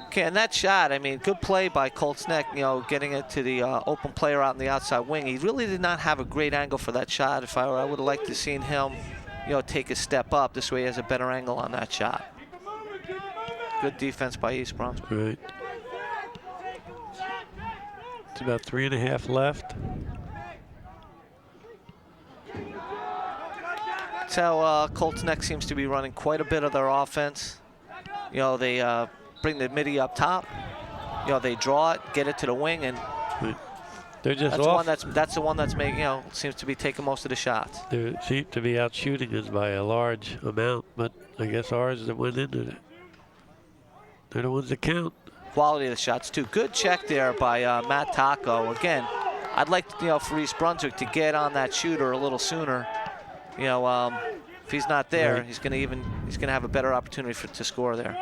Okay, and that shot, I mean, good play by Colts Neck, getting it to the open player out on the outside wing. He really did not have a great angle for that shot. If I would have liked to seen him, take a step up. This way he has a better angle on that shot. Good defense by East Brunswick. Right. It's about 3.5 left. That's how Colts Neck seems to be running quite a bit of their offense. They bring the midi up top. They draw it, get it to the wing, and they're just that's the one that's making, seems to be taking most of the shots. They seem to be out shooting us by a large amount, but I guess ours that went into They're the ones that count. Quality of the shots, too. Good check there by Matt Taco. Again, I'd like, for East Brunswick to get on that shooter a little sooner. If he's not there, Right. he's gonna have a better opportunity to score there.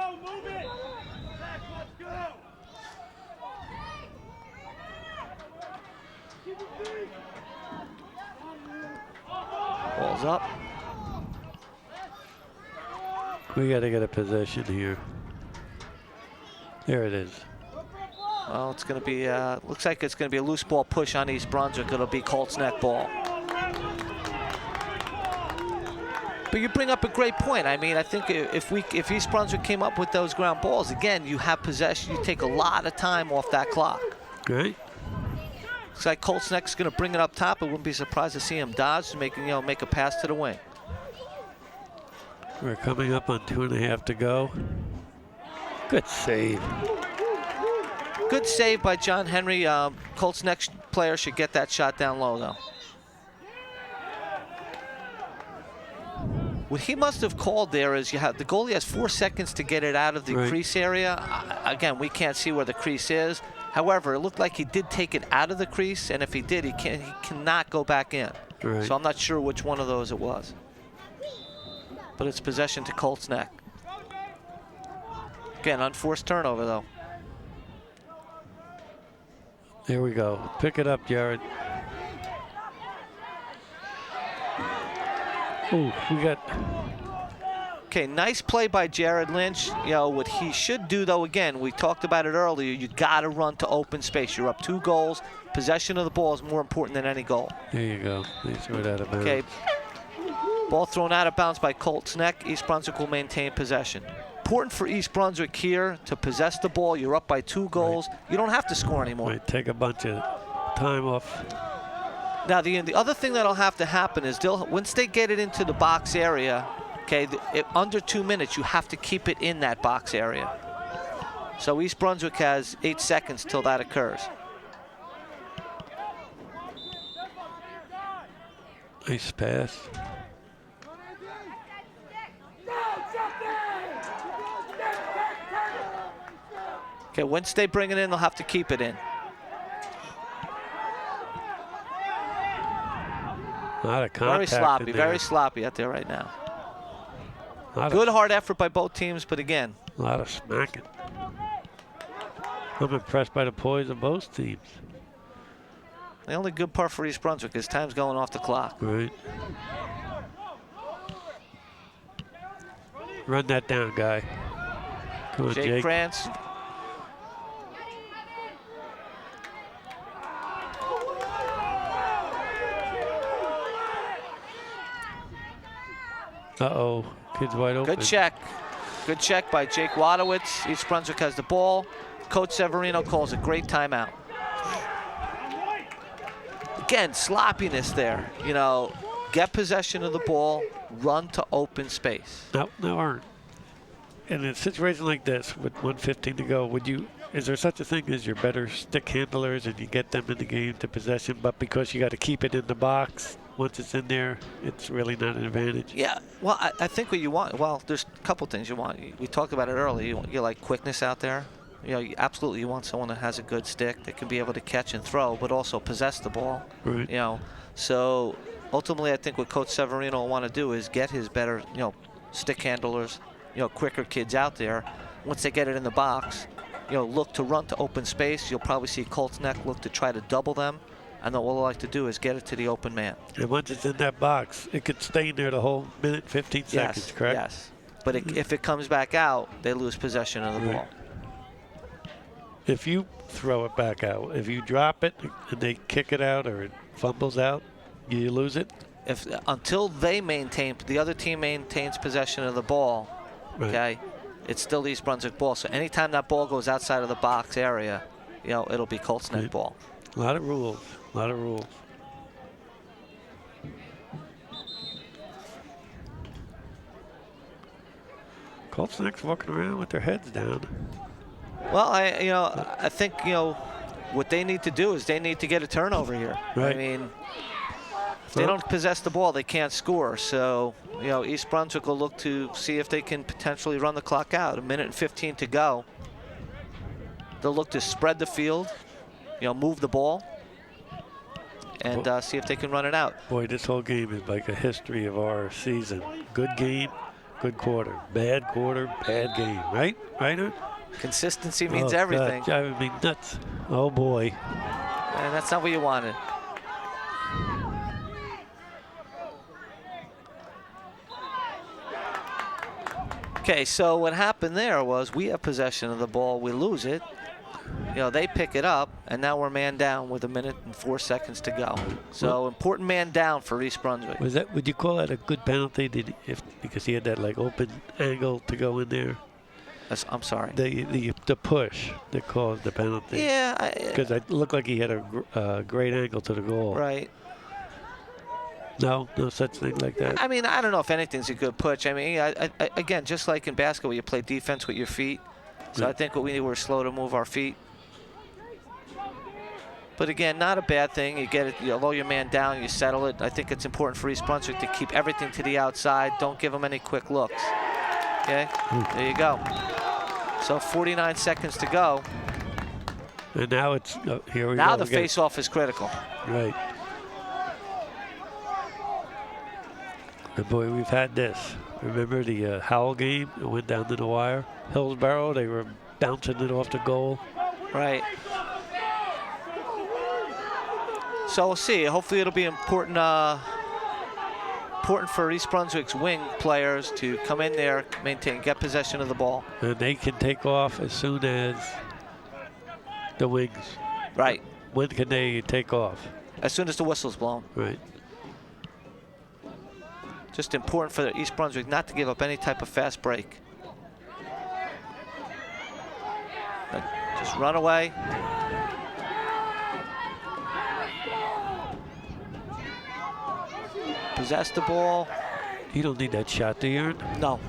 Ball's up. We got to get a possession here. There it is. Well, it's going to be, looks like it's going to be a loose ball push on East Brunswick. It'll be Colts Neck ball. But you bring up a great point. I mean, I think if East Brunswick came up with those ground balls, again, you have possession. You take a lot of time off that clock. Right. Looks like Colts Neck's going to bring it up top. I wouldn't be surprised to see him dodge and make a pass to the wing. We're coming up on 2.5 to go. Good save. Good save by John Henry. Colts Neck player should get that shot down low, though. What he must have called there is the goalie has 4 seconds to get it out of the crease area. Again, we can't see where the crease is. However, it looked like he did take it out of the crease, and if he did, he cannot go back in. Right. So I'm not sure which one of those it was. But it's possession to Colts Neck. Again, unforced turnover, though. There we go. Pick it up, Jared. Ooh, we got... Okay, nice play by Jared Lynch. What he should do, though, again, we talked about it earlier, you got to run to open space. You're up 2 goals. Possession of the ball is more important than any goal. There you go. They threw it out of bounds. Okay, ball thrown out of bounds by Colts Neck. East Brunswick will maintain possession. Important for East Brunswick here to possess the ball. You're up by 2 goals. Right. You don't have to score anymore. Might take a bunch of time off. Now, the other thing that'll have to happen is once they get it into the box area, okay, under 2 minutes, you have to keep it in that box area. So East Brunswick has 8 seconds till that occurs. Nice pass. Okay, once they bring it in, they'll have to keep it in. Not a contact. Very sloppy out there right now. Good hard effort by both teams, but again. A lot of smacking. I'm impressed by the poise of both teams. The only good part for East Brunswick is time's going off the clock. Right. Run that down, guy. Come on, Jake. Krantz. Uh-oh, kid's wide open. Good check. Good check by Jake Wadowitz. East Brunswick has the ball. Coach Severino calls a great timeout. Again, sloppiness there. Get possession of the ball, run to open space. No, aren't. In a situation like this, with 1:15 to go, is there such a thing as your better stick handlers and you get them in the game to possession, but because you got to keep it in the box, once it's in there, it's really not an advantage? Yeah, well, I think what you want, there's a couple things you want. We talked about it earlier. You like quickness out there. Absolutely you want someone that has a good stick that can be able to catch and throw, but also possess the ball. Right. So ultimately I think what Coach Severino will want to do is get his better, stick handlers, quicker kids out there. Once they get it in the box, look to run to open space. You'll probably see Colts Neck look to try to double them. And then what we'll like to do is get it to the open man. And once it's in that box, it could stay in there the whole minute, 15 seconds, correct? Yes. But if it comes back out, they lose possession of the ball. If you throw it back out, if you drop it and they kick it out or it fumbles out, you lose it? Until the other team maintains possession of the ball, okay, it's still East Brunswick ball. So anytime that ball goes outside of the box area, it'll be Colts Neck ball. A lot of rules. A lot of rules. Colts Neck's walking around with their heads down. Well, I think what they need to do is they need to get a turnover here. Right. I mean, If they don't possess the ball, they can't score. So, you know, East Brunswick will look to see if they can potentially run the clock out. 1:15 to go. They'll look to spread the field, you know, move the ball, and see if they can run it out. Boy, this whole game is like a history of our season. Good game, good quarter. Bad game. Right? Right? Consistency means everything. God, driving me nuts. Oh, boy. And that's not what you wanted. Okay, so what happened there was we have possession of the ball, we lose it. You know, they pick it up, and now we're man down with 1:04 to go. So important man down for East Brunswick. Would you call that a good penalty? Because he had that like open angle to go in there? I'm sorry. The push that caused the penalty. Yeah. Because it looked like he had a great angle to the goal. Right. No such thing like that. I mean, I don't know if anything's a good push. I mean, again, just like in basketball, you play defense with your feet. So I think what we need, we're slow to move our feet. But again, not a bad thing. You get it, you lower your man down, you settle it. I think it's important for East Brunswick to keep everything to the outside. Don't give them any quick looks. Okay, there you go. So 49 seconds to go. And now it's, here we go. Now the face-off is critical. Right. But boy, we've had this. Remember the Howell game? It went down to the wire. Hillsborough, they were bouncing it off the goal. Right. So we'll see. Hopefully it'll be important for East Brunswick's wing players to come in there, get possession of the ball. And they can take off as soon as the wings. Right. When can they take off? As soon as the whistle's blown. Right. Just important for East Brunswick not to give up any type of fast break. Just run away. Possess the ball. You don't need that shot, do you, Ernie? No.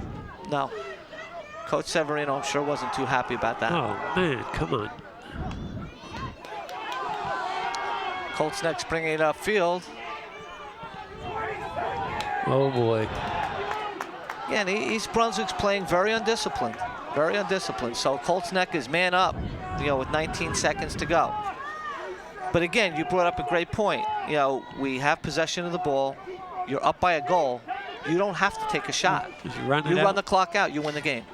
Coach Severino, I'm sure, wasn't too happy about that. Oh, man, come on. Colts Neck bringing it upfield. Oh, boy. Again, East Brunswick's playing very undisciplined. Very undisciplined. So Colts Neck is man up, you know, with 19 seconds to go. But again, you brought up a great point. You know, we have possession of the ball. You're up by a goal. You don't have to take a shot. Just run it You out. run the clock out, you win the game.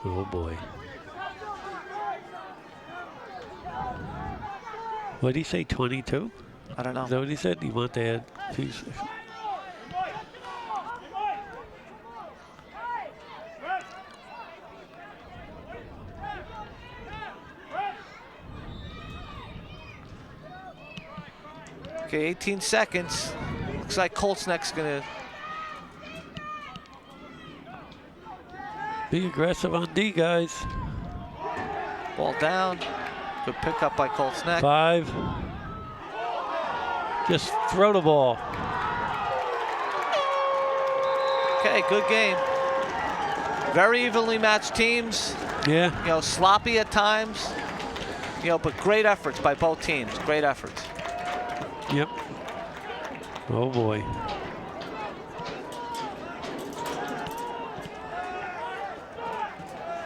Oh, boy. What did he say, 22? I don't know. Is that what he said? He wanted to add two. Okay, 18 seconds. Looks like Colts Neck's gonna Be aggressive on D, guys. ball down. Good pickup by Colts Neck. 5. Just throw the ball. Okay, good game. Very evenly matched teams. Yeah. You know, sloppy at times. You know, but great efforts by both teams. Great efforts. Yep. Oh, boy.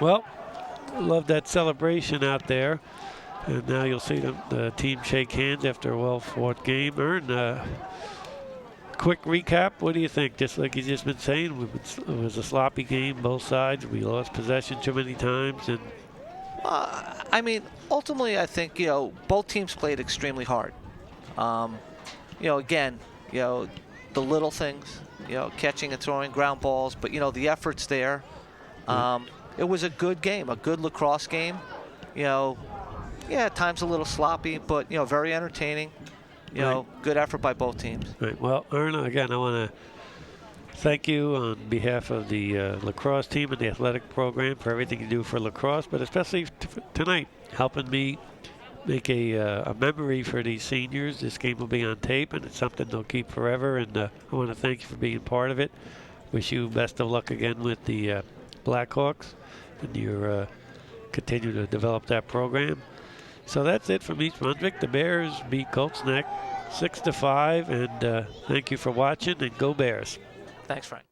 Well, love that celebration out there. And now you'll see the team shake hands after a well-fought game. Ern, quick recap. What do you think? Just like you've just been saying, it was a sloppy game, both sides. We lost possession too many times. And I mean, ultimately, I think, you know, both teams played extremely hard. You know, again, you know, the little things, you know, catching and throwing ground balls, but, you know, the effort's there. It was a good game, a good lacrosse game. You know, yeah, at times a little sloppy, but, you know, very entertaining. You know, good effort by both teams. Right. Well, Ernie, again, I want to thank you on behalf of the lacrosse team and the athletic program for everything you do for lacrosse, but especially tonight, helping me make a memory for these seniors. This game will be on tape, and it's something they'll keep forever, and I want to thank you for being part of it. Wish you best of luck again with the Blackhawks, and you're continue to develop that program. So that's it from East Brunswick. The Bears beat Colts Neck 6-5, and thank you for watching, and go Bears. Thanks, Frank.